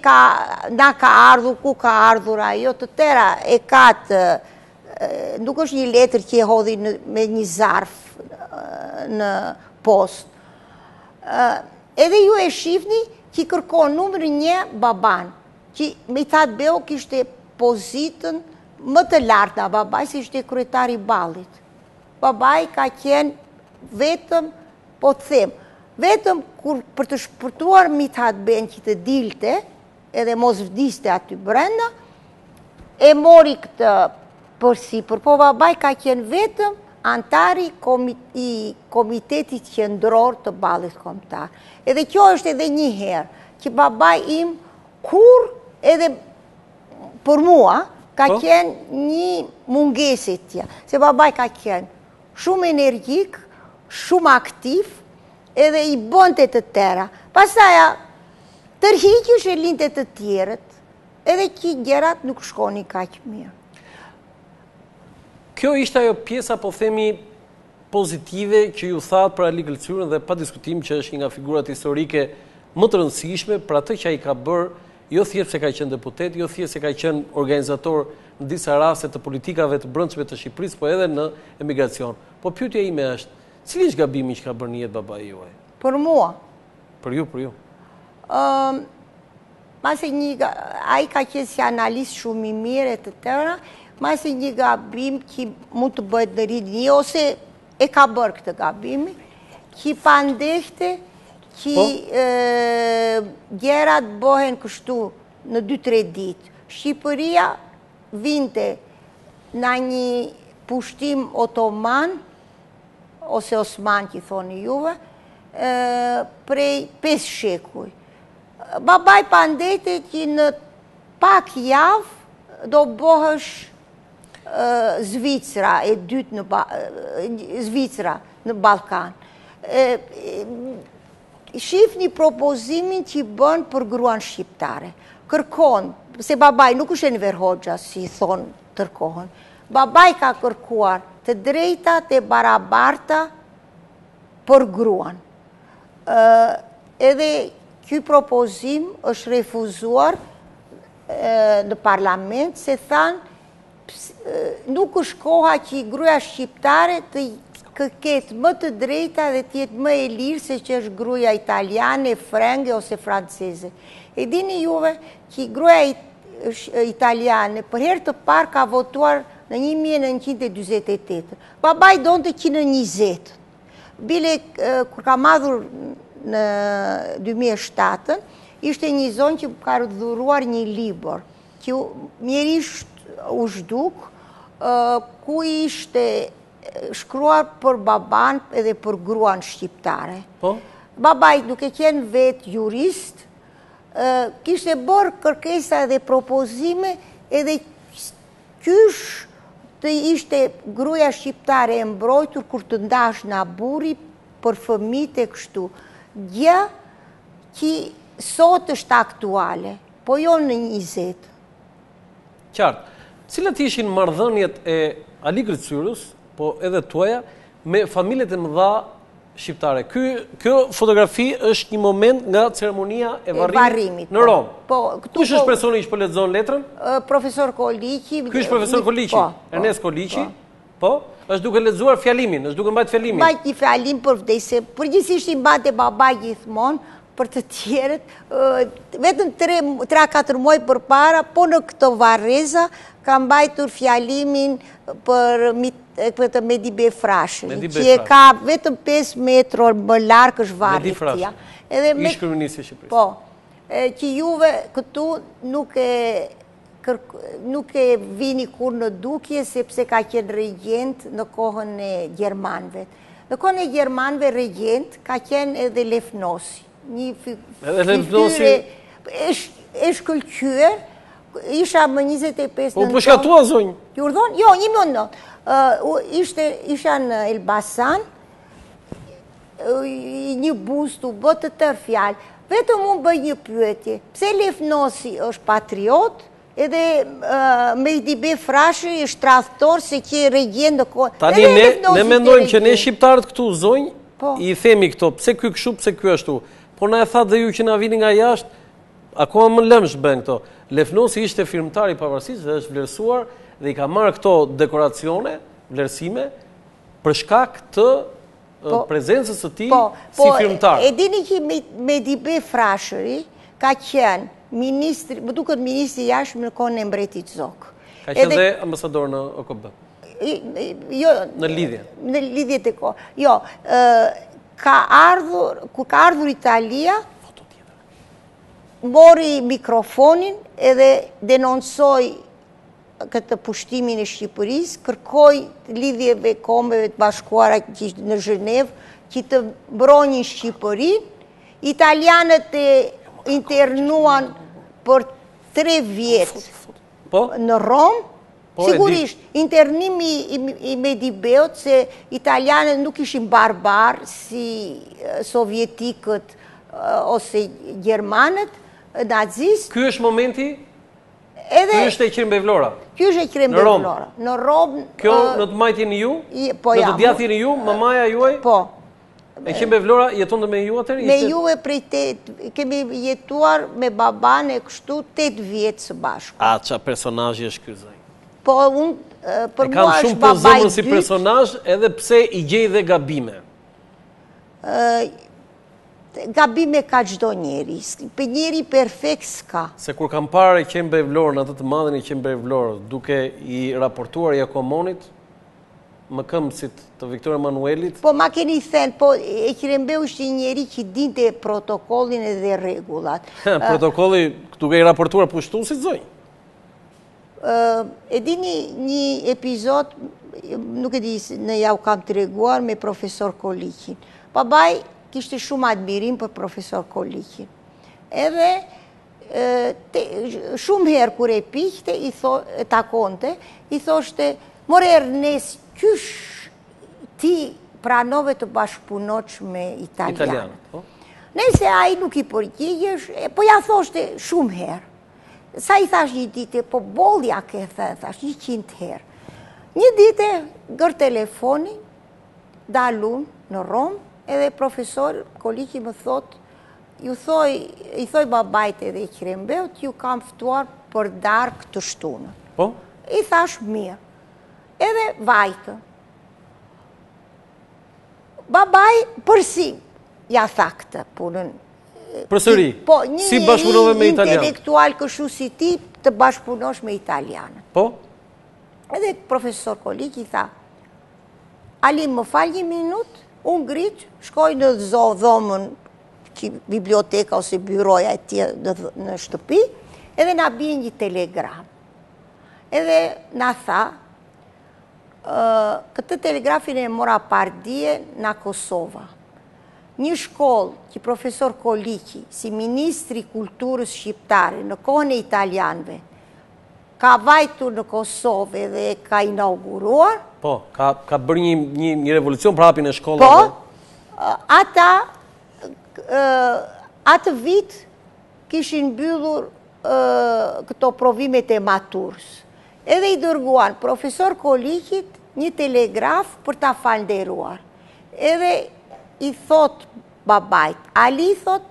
na ka ardhur, ku ka ardhur ajo, të tëra e katë, nuk është një letër që e hodhi me një zarf në post. Edhe ju e shifni që kërkon numër 1 baban, që me i thatë Beo kishte pozitën më të lartë nga babaj, si ishte kryetari Ballit. Babaj ka qenë vetëm, po të them, vetëm për të shpërtuar Mithat Ben që të dilte, edhe mos vdiste aty brenda, e mori këtë përsipër, po babaj ka qenë vetëm antari i komitetit qendror të Ballit Kombëtar. Edhe kjo është edhe një herë, që babaj im kur edhe për mua ka qenë një mungesë tja, se babaj ka qenë shumë energjik, shumë aktiv, edhe i bënte të tëra. Pasaja, tërhiqësh e linte të tjerët, edhe që gjerat nuk shkoni kaq mirë. Kjo ishte ajo pjesa, po themi, pozitive që ju thatë për Ali Këlqyrën dhe pa diskutim që është nga figurat historike më të rëndësishme për atë që ai ka bërë, jo thjesht se ka qenë deputet, jo thjesht se ka qenë organizator në disa raste të politikave të brendshme të Shqipërisë, po edhe në emigracion. Po pyetja ime është, cili është gabimi që ka bërë në jetë babai juaj? Për mua. Për ju, për ju. Mase ai ka qenë si analist shumë i mirë të tëra, mase një gabim që mund të bëhet në rini, ose e ka bërë këtë gabimi, që pa ndeshte që gjerat bëhen kështu në 2-3 ditë. Shqipëria vinte në një pushtim otoman, ose Osman që thoni juve, prej 5 shekuj. Babaj pa ndete që në pak javë do bëhësh Zvicra, e dytë në Zvicra në Balkan. Shif një propozimin që i bën për gruan shqiptare. Kërkon, se babaj nuk është Enver Hoxha, si thonë tërkohën. Babaj ka kërkuar të drejta të barabarta për gruan. Edhe ky propozim është refuzuar në parlament, se thanë nuk është koha që gruaja shqiptare të ketë më të drejta dhe të jetë më e lirë se që është gruaja italiane, frenge ose franceze. E dini juve që gruaja italiane për herë të parë ka votuar në 1928. Babaj donte që në 20. Bile, kur ka madhur në 2007, ishte një zonë që ka dhuruar një libër, që mjerisht u zhduk, ku ishte shkruar për baban edhe për gruan shqiptare. Babaj, duke qenë vetë jurist, kishte bërë kërkesa dhe propozime, edhe kysh të ishte gruaja shqiptare e mbrojtur kur të ndash në buri për fëmijët e kështu. Gjë që sot është aktuale, po jo në 20. Qartë. Cilat ishin marrëdhëniet e Ali Këlqyrës, po edhe tuaja, me familjet e mëdha shqiptare? Kjo fotografi është një moment nga ceremonia e varrimit në Romë. Kush është personi që po lexon letrën? Profesor Koliqi. Ky është profesor Koliqi, Ernest Koliqi. Po, është duke lexuar fjalimin, është duke mbajtur fjalimin. Mbajt një fjalim për vdesje. Përgjithsisht i mbante babai gjithmonë, për të tjerët, vetëm 3-4 muaj përpara, po në këto Varreza ka mbajtur fjalimin për Medibe Frashëri, që e ka vetëm 5 metror më larg është varri tja. Ish kryeministri i Shqipërisë. Po, që juve këtu nuk e vini kur në dukje, sepse ka qenë regjent në kohën e Gjermanëve. Në kohën e Gjermanëve regjent ka qenë edhe Lefnosi. Një fytyre e shkëlqyer, isha më 25 nënton. Po shkatua zonjë? Jurdon? Jo, 1 mëndon. Isha në Elbasan, një bust, u bë të tërë fjalë. Vetëm unë bëj një pyetje. Pse Lefnosi është patriot, edhe Mehdibe Frashi është tradhtor se që regjen në kohë. Tani ne mendojmë që ne shqiptarët këtu zonjë, i themi këto, pse ky kështu, pse ky ashtu. Po na e thatë dhe ju që na vini nga jashtë, akoma më lëmsh bën këto. Lefnosi ishte firmtar i pavarësisë dhe është vlerësuar dhe i ka marrë këto dekoracione, vlerësime, për shkak të prezencës së tij si firmtar. E dini që Mehdibe Frashëri ka qenë ministri, më duket ministri i jashtëm në kohën e mbretit Zok. Ka qenë dhe ambasador në OKB. Jo, në lidhje. Në lidhje të kohë. Jo, kur ka ardhur Italia, mori mikrofonin edhe denoncoi këtë pushtimin e Shqipërisë, kërkoi lidhjeve kombeve të bashkuara në Zhenevë që të mbronin Shqipërinë. Italianët e internuan për 3 vjet në Rom. Sigurisht, internimi i Mehdibeut, se italianët nuk ishin barbar si sovjetikët ose gjermanët, nazist. Ky është momenti? Ky është e Qirëmbej Vlora? Ky është e Qirëmbej Vlora. Në Rom. Kjo në të majtjen ju? Po ja. Në të djathin ju, mamaja juaj? Po. E Qirëmbej Vlora jeton dhe me ju atër? Me ju kemi jetuar me baban e kështu 8 vjetë së bashku. A, qa personazhi është ky zëj? Po, unë, për mua është babaj dytë. E kam shumë për zëmën si personazh, edhe pse i gjej dhe gabime. Gabime ka çdo njeri, për njeri perfekt s'ka. Se kur kam parë Qirëmbej Vlorën, atë të madhin e Qirëmbej Vlorës, duke i raportuar Jakomonit, më këmbësit të Viktor Emanuelit. Po, ma keni thënë, po, e Qirëmbeu është një njeri që dinte protokollin edhe rregullat. Protokolli duke i raportuar pushtuesit zonjë. E dini një epizod, nuk e di në ja u kam të reguar, me profesor Koliqin. Babaj kishte shumë admirim për profesor Koliqin. Edhe shumë herë kur e pikte, e takonte, i thoshte, more Ernest, qysh ti pranove të bashkëpunosh me italianët? Nëse ai nuk i përgjigjesh, po ja thoshte shumë herë. Sa i thash një dite, po bolja ke thash 100 herë. Një dite, gër telefoni, dalun në Rom, edhe profesor Koliqi më thot, i thoj babajt edhe i Qirëmbeut, ju kam ftuar për darkë të shtunën. Po? I thash mirë. Edhe vajtë. Babaj përsi, ja tha këtë punën. Përsëri, si bashkëpunove me italianët? Një intelektual kështu si ti të bashkëpunosh me italianët. Po? Edhe profesor Koliqi tha, Alim, më fal një minut, unë gritë, shkoj në dhomën, biblioteka ose byroja e tje në shtëpi, edhe na bie një telegram. Edhe na tha, këtë telegrafin e mora pardije na Kosova. Një shkollë që profesor Koliqi, si ministri kulturës shqiptare në kohën e italianëve, ka vajtur në Kosovë dhe ka inauguruar. Po, ka bërë një revolucion për hapjen e shkollave. Po, atë vit kishin mbyllur këto provimet e maturës. Edhe i dërguan profesor Koliqit një telegraf për ta falnderuar. Edhe i thot babajt, Ali thot,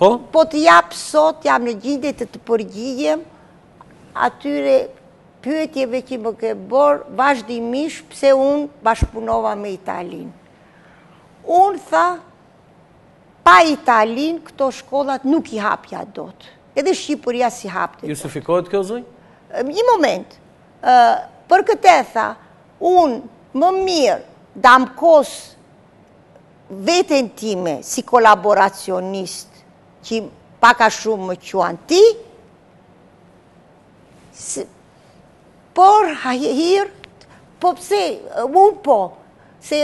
po të japë sot, jam në gjendje të përgjigjem atyre pyetjeve që më ke bërë vazhdimisht pse unë bashkëpunova me Italinë. Unë tha, pa Italinë këto shkollat nuk i hapja dot. Edhe Shqipëria si hapte. Justifikohet kjo zonjë? Një moment. Për këtë tha, unë më mirë damkos veten time si kolaboracionist që paka shumë më quan ti, por hajir, po pse, unë po, se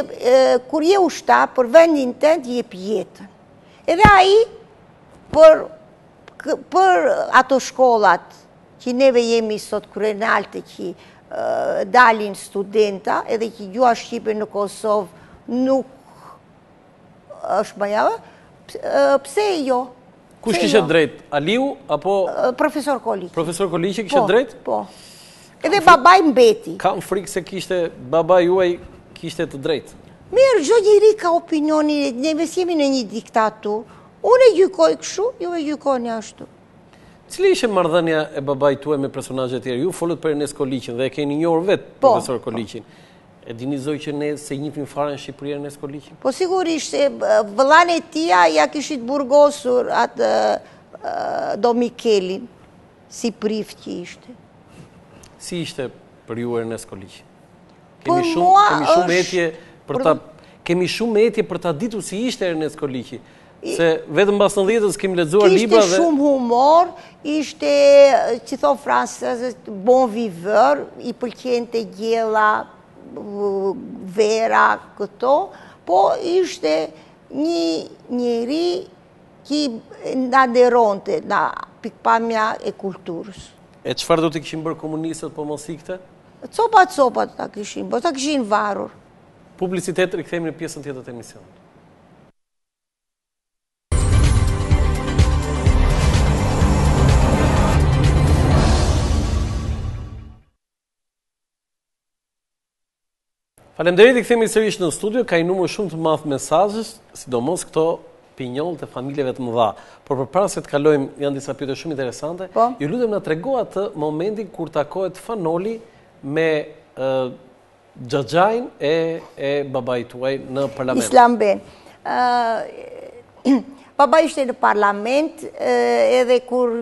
kur je ushtar, për vendin tënd jep jetën. Edhe ai, për ato shkollat, që neve jemi sot krenalte që dalin studenta, edhe që gjua Shqipe në Kosovë nuk është më javë, pse jo? Kush kishe drejt? Aliu apo Profesor Koliqi. Profesor Koliqi kishe drejt? Po. Edhe babaj mbeti. Kam frikë se kishte baba juaj kishte të drejt. Mirë, çdo njeri ka opinionin, ne jemi në një diktaturë. Unë e gjykoj kështu, ju e gjykoni ashtu. Cili ishte marrëdhënia e babait tuaj me personazhe të tjerë? Ju folët për Ernest Koliqin dhe e keni njohur vetë profesor Koliqin. E dini zoj që ne se njihnim fare në Shqipëri Ernest Koliqin? Po sigurisht se vëllain e tia ja kishit burgosur atë Do Mikelin, si prif që ishte. Si ishte për ju Ernest Koliqi? Për mua Kemi shumë etje për ta ditur si ishte Ernest Koliqi. Se vetëm mbas 90-s kemi lexuar libra dhe ishte shumë humor, ishte, që thon francezët, bon viveur, i pëlqente gjella, vera, këto, po ishte një njeri që ndaderonte nga pikpamja e kulturës. E çfarë do të kishin bërë komunistët po mos ikte? Copa ta kishin, po ta kishin varur. Publicitet, rikthehemi në pjesën tjetër të emisionit. Faleminderit, i kthehemi sërish në studio, ka një numër shumë të madh mesazhesh, sidomos këto pinjollë të familjeve të mëdha. Por përpara se të kalojmë, janë disa pyetje shumë interesante. Ju lutem na tregoj atë momentin kur takohet Fanoli me Xhaxhain e babait tuaj në parlament. Islamben. Baba ishte në parlament, edhe kur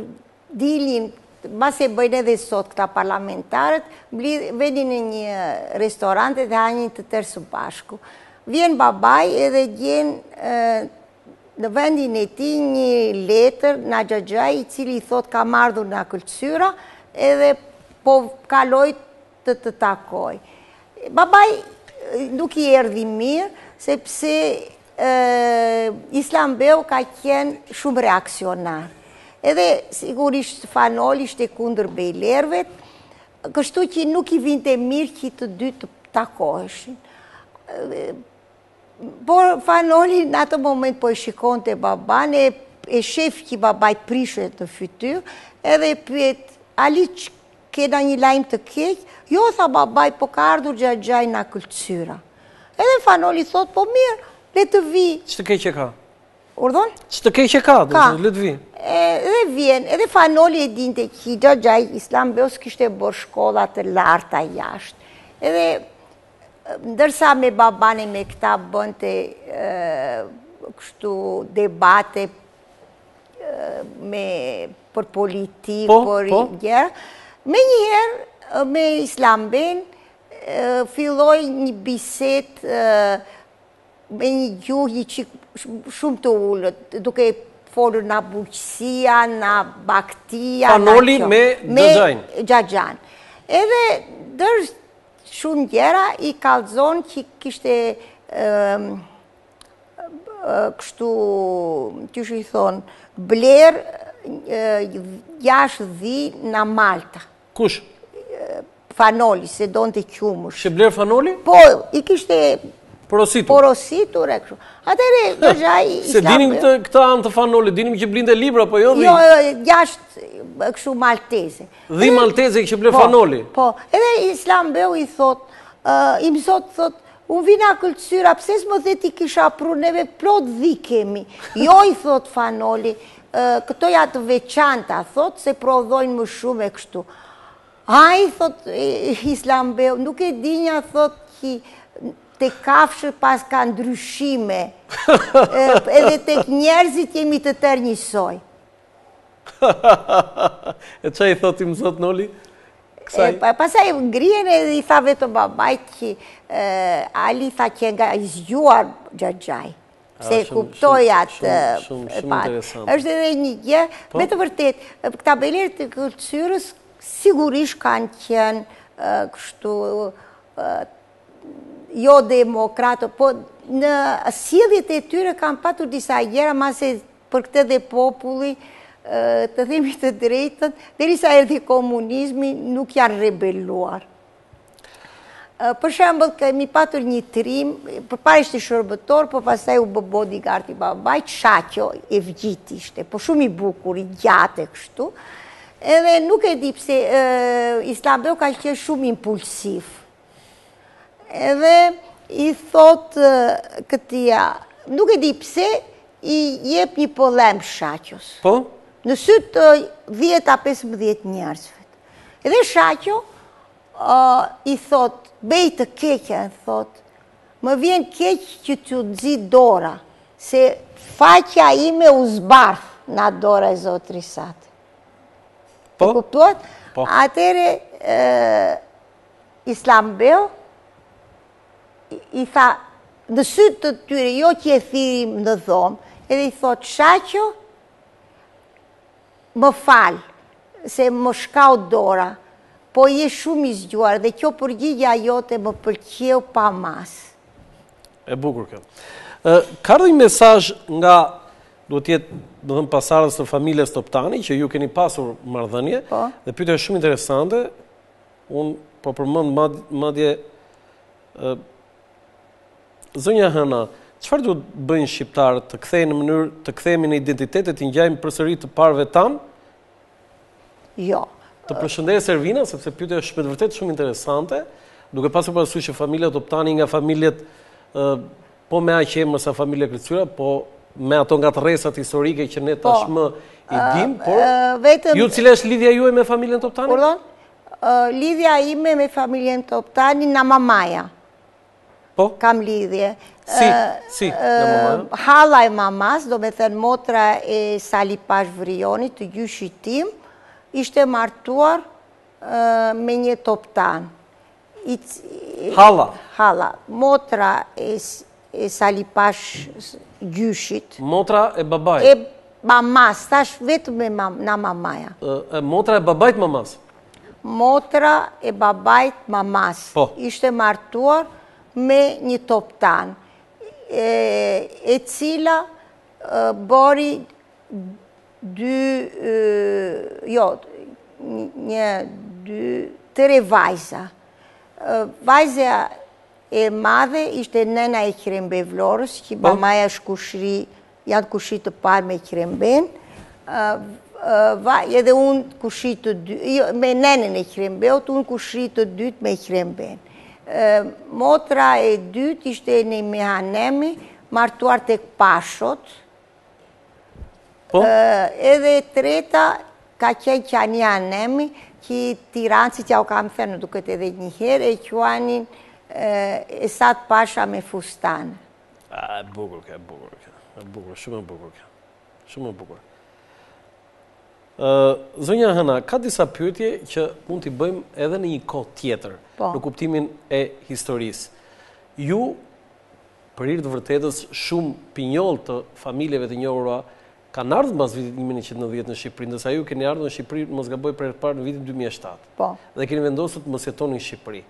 dilin, mas e bëjnë edhe sot këta parlamentarët, vedin në një restorante dhe hajnë të tërë së bashku. Vjen babaj edhe gjen në vendin e ti një letër nga Xhaxhai, i cili i thot ka ardhur nga Kulcyra, edhe po kaloj të takoj. Babaj nuk i erdhi mirë, sepse Islambehu ka qenë shumë reaksionar. Edhe sigurisht Fanoli ishte kundër bejlerëve, kështu që nuk i vinte mirë që të dy të takoheshin. Por Fanoli në atë moment po e shikonte baban, e shef që babaj prishe të fytyrë, edhe pyet, Ali që kena një lajm të keq? Jo, tha babaj, po ka ardhur Xhaxhai nga Kulcyra. Edhe Fanoli thot, po mirë, le të vi. Që të keq e ka? Urdhon? Që të keq e ka, le të vi. Edhe vjen, edhe Fanoli e dinte që Xhaxhai Islambehu kishte bërë shkolla të larta jashtë. Edhe ndërsa me baban e me këta bënte kështu debate për politikë, për gjëra, me njëherë me Islamben filloi një bisedë me një gjuhë që shumë të ullët, duke folur nga bujqësia, nga baktia. Fanoli me Xhaxhain. Xhaxhain. Edhe dërë shumë gjera i kallëzon që kishte kështu, që shi thonë, bler 6 dhi nga Malta. Kush? Fanoli, se donë të qumësh. Që bler Fanoli? Po, i kishte porositur e kështu. Atere, Xhaxhai se dinim këta anë të Fanoli, dinim që blinte libra, po jo dhi? Jo, 6 kështu malteze. Dhi malteze i kështë bler Fanoli? Po, edhe Islambehu i thot, i mësot, thot, unë vina Kulcyra, pse s'më dhe ti kisha pru, neve plot dhi kemi. Jo, i thot Fanoli, këto ja të veçanta, thot, se prodhojnë më shumë e kështu. A, i thot Islambehu, nuk e dinja, thot, që të kafshët pas ka ndryshime, edhe të njerëzit jemi të tërë njësoj. E qa i thot i mësot Noli? Pasaj ngrien edhe i tha vetë babajt që Ali tha që nga izgjuar Xhaxhai. Se kuptoj atë patë. Është edhe një gjë, me të vërtet, këta bejlerët të Kulcyrës sigurisht kanë qenë kështu jo demokratë, po në sjelljet e tyre kanë patur disa gjëra, mase për këtë dhe populli, të themi të drejtën, derisa erdhi komunizmi, nuk janë rebelluar. Për shembull, kemi patur një trim, përpara ishte shërbëtor, po pastaj u bë bodyguard i babait, shaqo e vgjit ishte, po shumë i bukur, i gjatë kështu. Edhe nuk e di pse Islambeu ka qenë shumë impulsiv. Edhe i thot këtia, nuk e di pse i jep një pollem shaqos. Po? Në sytë 10-15 njerëzve. Edhe shaqo i thot, bej të keqja, thot, më vjen keq që t'ju nxit dora, se faqja ime u zbarth nga dora e zotrisat. Po? E kuptuat? Po. Atëre Islambeu i tha, në sytë të tyre, jo që e thirim në dhomë, edhe i thot, shaqo, më falë, se më shkau dora, po je shumë i zgjuar dhe kjo përgjigja jote më pëlqeu pa mas. E bukur kjo. Ka ardhur një mesazh nga, duhet jetë, do thënë, pasardhës të familjes Toptani, që ju keni pasur marrëdhënie, dhe pyetja është shumë interesante. Unë po përmend madje zonja Hëna, çfarë duhet bëjnë shqiptarët të kthehen në mënyrë të kthehemi në identitetet, të ngjajmë përsëri të parëve tan? Jo. Të përshëndes Ervina, sepse pyetja është me vërtet shumë interesante, duke pasur parasysh që familja Toptani nga familjet po me aq emër sa familja Kryqëzyra, po me ato nga rresat historike që ne tashmë i dim, por ju cila është lidhja juaj me familjen Toptani? Pardon? Lidhja ime me familjen Toptani nga mamaja. Po? Kam lidhje. Si, nga mamaja? Halla e mamas, do me thënë motra e Salipash Vrionit, të gjyshit tim, ishte martuar me një Toptan. Halla? Halla. Motra e Salipash gjyshit. Motra e babait? E mamas, tash vetëm nga mamaja. Motra e babait mamas? Motra e babait mamas. Po. Ishte martuar me një Toptan, e cila bori tre vajza. Vajza e madhe ishte nëna e Qrembe Vlorës, që mamaja është kushri, janë kushri të parë me Qremben, edhe unë kushri të dytë, me nënën e Qrembeut, unë kushri të dytë me Qremben. Motra e dytë ishte në Mehanemi, martuar tek Pashot, edhe treta ka qenë Qania Anemi, që Tirancit ja u kam thënë duket edhe një herë, e quanin Esat Pasha me fustan. E bukur kjo, shumë e bukur kjo. Shumë e bukur. Zonja Hëna, ka disa pyetje që mund t'i bëjmë edhe në një kohë tjetër, në kuptimin e historisë. Ju, për hir të vërtetës, shumë pinjoll të familjeve të njohura kanë ardhur mbas vitit 1990 në Shqipëri, ndërsa ju keni ardhur në Shqipëri, mos gaboj, për herë parë në vitin 2007. Po. Dhe keni vendosur të mos jetoni në Shqipëri.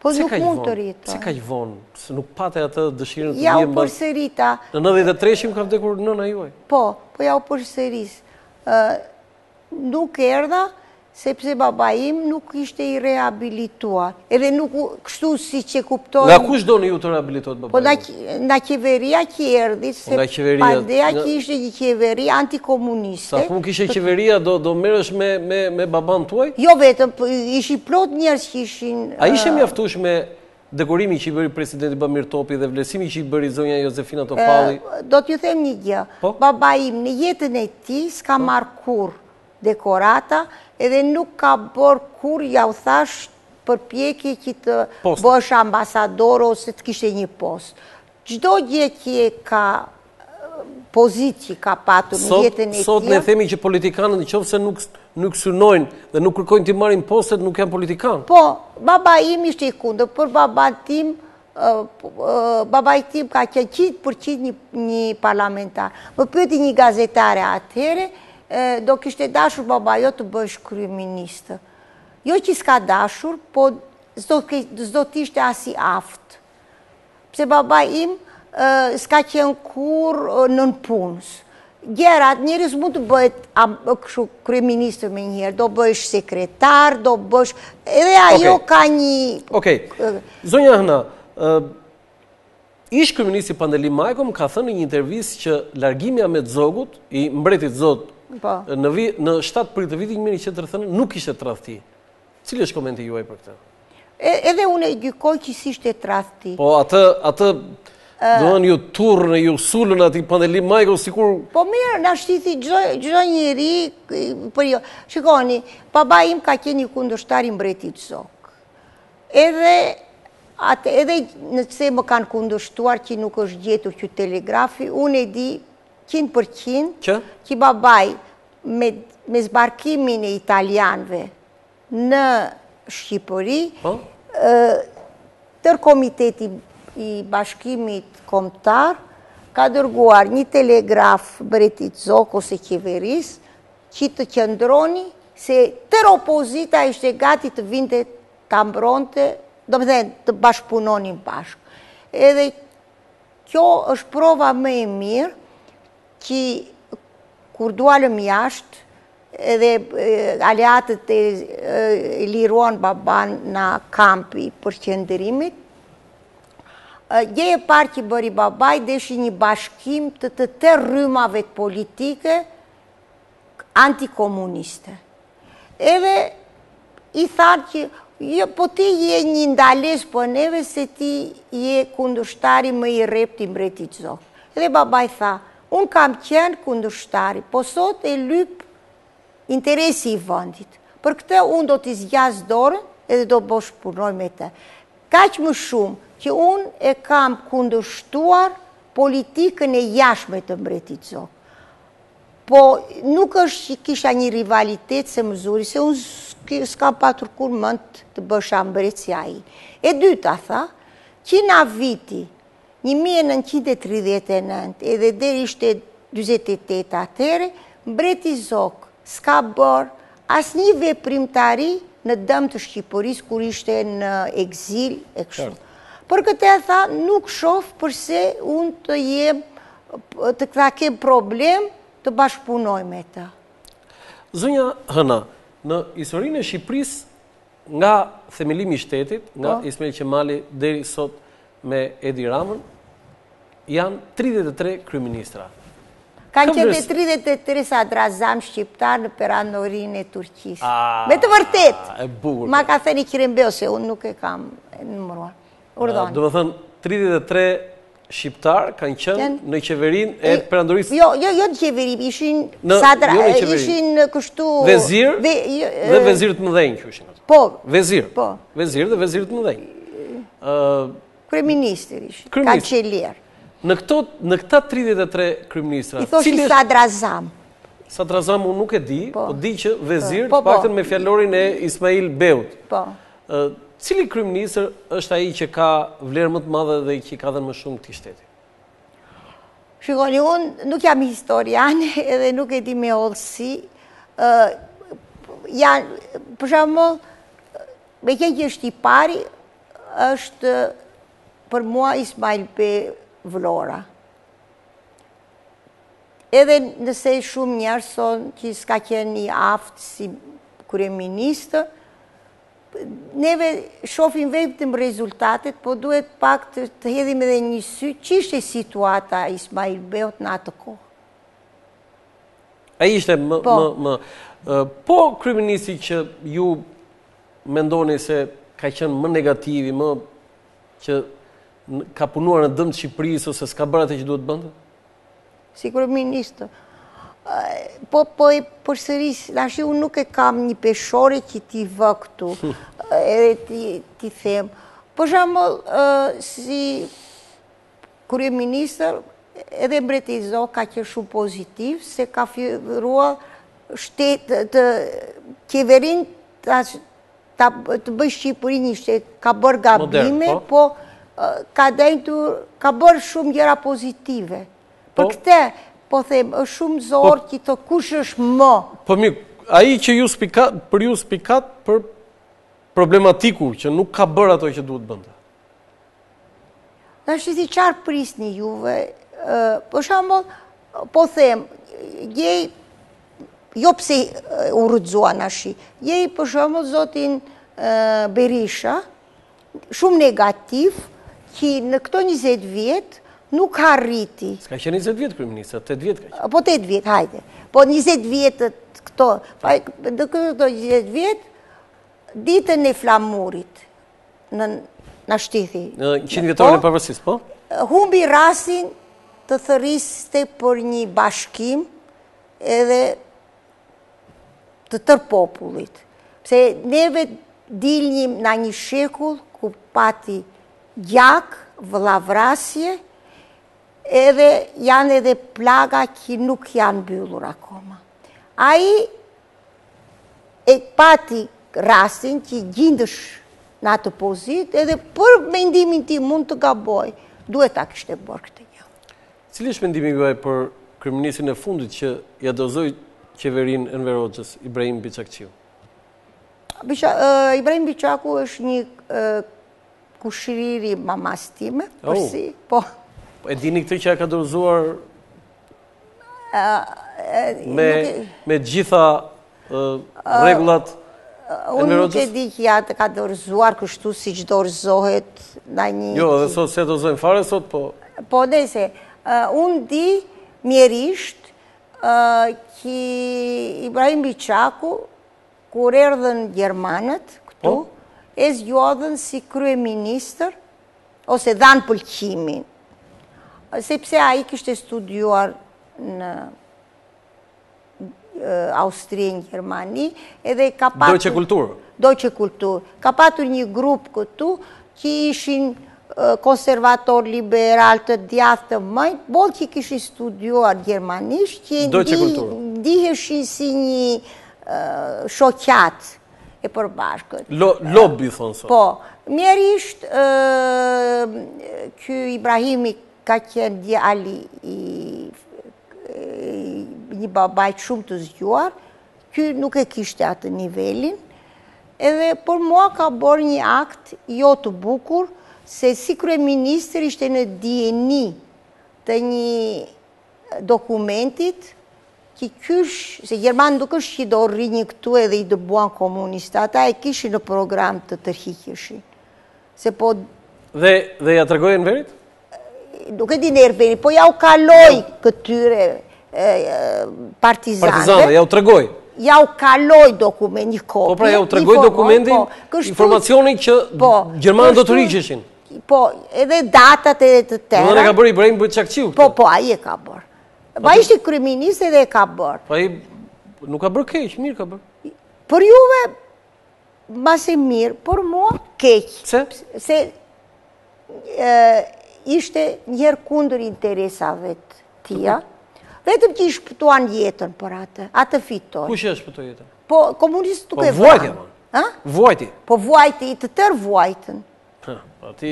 Po nuk mund të rritë. Pse kaq vonë? Se nuk pate atë dëshirën të ja u përsërita. Në 93-shim ka vdekur nëna juaj. Po ja u përsëris. Nuk erdha sepse baba im nuk ishte i rehabilituar. Edhe nuk kështu si që kuptojnë... Nga kush doni ju të rehabilitohet baba im? Po nga qeveria që erdi, se pandeja që ishte një qeveri antikomuniste. Sa pun kishe qeveria, do merresh me baban tuaj? Jo vetëm, ishi plot njerëz që ishin... A ishe mjaftuar me dekorimi që i bëri presidenti Bamir Topi dhe vlerësimi që i bëri zonja Jozefina Topalli? Do t'ju them një gjë. Baba im në jetën e tij s'ka marrë kurrë dekorata, edhe nuk ka bërë kur, ja u thash, përpjekje që të bësh ambasador ose të kishte një post. Çdo gjë që ka pozitë që ka patur në jetën e tij. Sot ne themi që politikanët nëse nuk synojnë dhe nuk kërkojnë të marrin postet, nuk janë politikanë. Po, baba im ishte i kundër, për baban tim, baba i tim ka qenë 100% një parlamentar. Më pyeti një gazetare atëherë, do kishte dashur baba jo të bësh kryeministë. Jo që s'ka dashur, po s'do t'ishte as i aftë. Pse baba im s'ka qenë kur nën punës. Gjerat, njerëz mund të bëhet kështu kryeministër me njëherë, do bësh sekretar, do bësh... Edhe ajo ka një... Okej. Zonja Hëna, ish kryeministri Pandeli Majko më ka thënë në një intervistë që largimi i Ahmet Zogut, i mbretit Zot, në 7 prill të vitit 1993 nuk ishte tradhti. Cili është komenti juaj për këtë? Edhe unë e gjykoj që s'ishte tradhti. Po atë doan ju turrën, ju sulën atij Pandeli Majko sikur... Po mirë, na shtithi çdo njeri për jo. Shikoni, baba im ka qenë një kundërshtar i mbretit Zog. Edhe nëse më kanë kundërshtuar që nuk është gjetur që telegrafi, unë e di 100% që babaj me zbarkimin e italianëve në Shqipëri, tërë komiteti i bashkimit kombëtar ka dërguar një telegraf mbretit Zog ose qeverisë që të qëndroni se tërë opozita ishte gati të vinte ta mbronte, do të thënë të bashkëpunonin bashkë. Edhe kjo është prova më e mirë që kur dualëm jashtë, edhe aleatët e liruan baban në kampi për qëndërimit, gje e parë që bëri babaj deshi një bashkim të rrymave politike antikomuniste. Edhe i tharë që po ti je një ndales për neve se ti je kundërshtari më i rrept i mbretit Zog. Edhe babaj tha, unë kam qenë kundërshtari, po sot e lyp interesi i vendit. Për këtë unë do t'i zgjas dorën edhe do bashkëpunoj me të. Kaq më shumë që unë e kam kundërshtuar politikën e jashtme të mbretit Zog. Po nuk është që kisha një rivalitet se Mëzuri, se unë s'kam patur kur mend të bësha mbretësia ai. E dyta tha, që na viti 1939 edhe deri ishte 48 atëre, mbreti Zog s'ka bërë asnjë veprimtari në dëm të Shqipërisë kur ishte në ekzil e kështu. Për këtë e tha, nuk shoh përse unë të kem problem të bashkëpunoj me ta. Zonja Hëna, në historinë e Shqipërisë, nga themelimi i shtetit, nga Ismail Qemali deri sot me Edi Ramën, janë 33 kryeministra. Kanë qenë 33 sadrazam shqiptar në perandorinë e Turqisë. Me të vërtet. Ma ka thënë Kirembeu se unë nuk e kam numëruar. Urdhoni. Do të thënë 33 shqiptar kanë qenë në qeverinë e perandorisë. Jo në qeveri, ishin kështu vezir dhe vezir të mëdhenj quhen ato. Po. Vezir. Po. Vezir dhe vezir të mëdhenj. Kryeministër ishin, kançelier. Në këta 33 kryeministra, i thoshin sadrazam. Sadrazam unë nuk e di, po di që vezir të paktën me fjalorin e Ismail Beut. Po. Cili kryeministër është ai që ka vlerë më të madhe dhe që ka dhënë më shumë këtij shteti? Shikoni, unë nuk jam historiane edhe nuk e di me hollësi. Për shembull, me qenë që është i pari, është për mua Ismail Beu Vlora. Edhe nëse shumë njerëz thonë që s'ka qenë i aftë si kryeministër, neve shohim vetëm rezultatet, po duhet pak të hedhim edhe një sy ç'ishte situata e Ismail Beut në atë kohë. Ai ishte po kryeministri që ju mendoni se ka qenë më negativi, më që ka punuar në dëm të Shqipërisë ose s'ka bërë atë që duhet bënte? Si kryeministër. Po e përsëris, tash unë nuk e kam një peshore që t'i vë këtu, edhe t'i them. Për shembull, si kryeministër, edhe mbreti Zog ka qenë shumë pozitiv, se ka filluar qeverinë të bëjë Shqipërinë një shtet, ka bërë gabime, po ka bërë shumë gjëra pozitive. Për këtë, po them, është shumë zorë që të kush është më. Po mirë, ai që për ju spikat për problematiku, që nuk ka bërë ato që duhet bënte. Në është si qarë prisni juve, për shembull, po them, jo pse u rrëdzuan ashi, për shembull zotin Berisha, shumë negativ, që në këto 20 vjet nuk arriti. S'ka qenë 20 vjet kryeminist, 8 vjet ka qenë. Po 8 vjet, hajde. Po 20 vjetët këto, në këto 20 vjet, ditën e flamurit, në shtithi. Në 100 vjetorin e pavarësisë, po? Humbi rastin të thërriste për një bashkim edhe të tërë popullit. Pse neve dilnim në një shekull ku pati gjak, vëllavrasje, edhe janë edhe plaga që nuk janë mbyllur akoma. Ai e pati rastin që gjindësh në atë pozit, edhe për mendimin ti mund të gaboj, duhet ta kishte bërë këtë gjë. Cili është mendimi juaj për kryeministin e fundit që ja dozoi qeverinë Enver Hoxhës, Ibrahim Biçakçiu? Ibrahim Biçaku është një kushiriri mamas time, përsi, po. E dini këtë që ka dorëzuar me gjitha rregullat? Unë nuk e di që ja të ka dorëzuar kështu si që dorëzohet në një... Jo, dhe sot se dorëzojnë fare sot, po... Po, dhese, unë di mjerisht që Ibrahim Biçaku, kur erdhën Gjermanët këtu, e zgjodhën si kryeministër, ose dhanë pëlqimin, sepse a i kishte studiuar në Austri, në Gjermani, edhe ka patur... Deutsche Kultur. Deutsche Kultur. Ka patur një grup këtu, që ishin konservator, liberal, të djathtë të mëjt, bolë që kishin studiuar gjermanisht, që ndiheshin si një shoqat e përbashkët. Lobby, thonë sot. Po, mjerisht, ky Ibrahimi ka qenë djali i një babajt shumë të zgjuar, ky nuk e kishte atë nivelin, edhe për mua ka bërë një akt jo të bukur, se si kryeministër ishte në dijeni të një dokumentit, që kysh, se Gjermanë nuk është që do rrinjë këtu edhe i dëbuan komunista, ata e kishin në program të tërhiqeshin. Se po... Dhe ja tregoi Enverit? Nuk e di në Enverit, po ja u kaloi këtyre partizanëve, ja u tregoj. Ja u kaloj dokument, një kopje. Po pra ja u tregoj dokumentin, informacionin që Gjermanët do të rriqeshin. Po, edhe datat e të tëra. Në ka bërë Ibrahim Biçakçiu. Po, ai e ka bërë. Pa ishte kryeminist edhe e ka bërë. Pa i nuk ka bërë keq, mirë ka bërë. Për juve, mas e mirë, për mua, keq. Pse? Se ishte njërë kundër interesave të tia, vetëm që i shpëtuan jetën për atë fitoj. Kush e shpëtoj jetën? Po, komunistë tuk e vranë. Po, vuajtja, man. Vuajti. Po, vuajti, i të tërë vuajtën. Ti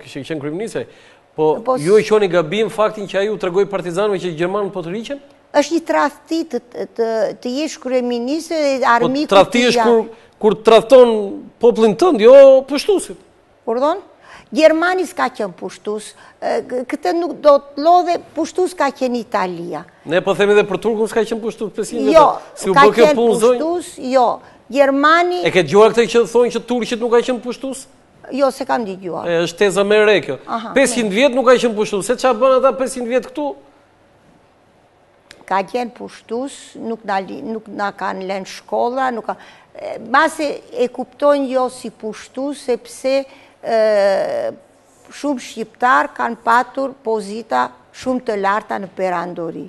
kështë qenë kryeministre. Po, ju e qoni gabim faktin që a ju tregoj partizanëve që Gjermanë po të rriqen? është një tradhti të jesh kryeministër dhe armiku... Po tradhti është kur tradhton popullin tënd, jo pushtuesit. Pardon? Gjermani s'ka qenë pushtues, këtë nuk do të lodhe, pushtues ka qenë Italia. Ne po themi edhe për Turkun s'ka qenë pushtues 500 vjet. Jo, si u ka bë kjo qenë punë zonjë? pushtues, jo. Gjermani... E ke dëgjuar këtë që thonë që turqit nuk ka qenë pushtues? Jo, se kam dëgjuar. Është teza më e re kjo. 500 vjet nuk ka qenë pushtues. Se çfarë bën ata 500 vjet këtu? Ka qenë pushtues, nuk na kanë lënë shkolla, nuk ka... Mase e kuptojnë jo si pushtues, sepse shumë shqiptar kanë patur pozita shumë të larta në perandori.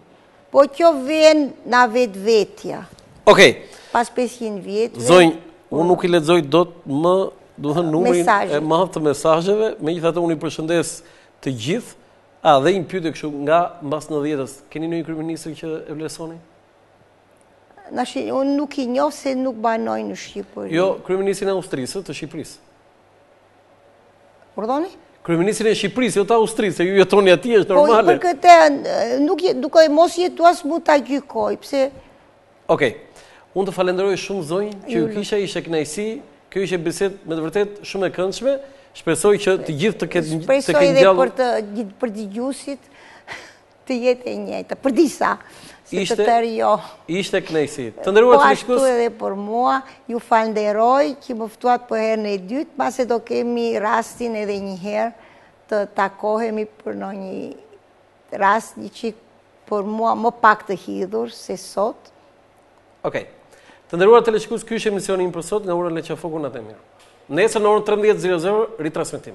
Po kjo vjen nga vetvetja. Okej. Pas 500 vjetëve... Zonjë, unë nuk i lexoj dot më, do të thënë numrin e madh të mesazheve, megjithatë unë i përshëndes të gjithë. Dhe një pyetje kështu nga mbas 90-s, keni ndonjë kryeministër që e vlerësoni? Unë nuk i njoh se nuk banoj në Shqipëri. Jo, kryeministrin e Austrisë, të Shqipërisë. Pardoni? Kryeministrin e Shqipërisë, jo të Austrisë, se ju jetoni atij, është normale. Po për këtë nuk mos jetuas mu ta gjykoj, pse... Okej. Unë të falenderoj shumë zonjë që ju kisha, ishte kënaqësi, kjo ishte bisedë me të vërtet shumë e këndshme. Shpresoj që të gjithë të kenë ngjallur. Shpresoj edhe për dëgjuesit. të jetë e njëjta, për disa, se të tërë jo. Ishte kënaqësi. Të nderuar televizionistë. Po ashtu edhe për mua, ju falenderoj që më ftuat për herën e dytë, pasi do kemi rastin edhe një herë të takohemi për një rast një çik për mua më pak të hidhur se sot. Okej. Të nderuar televizionistë, ky është emisioni im për sot nga ora Leqafoku natë mirë. Nesër në orën 13:00 ritransmetim.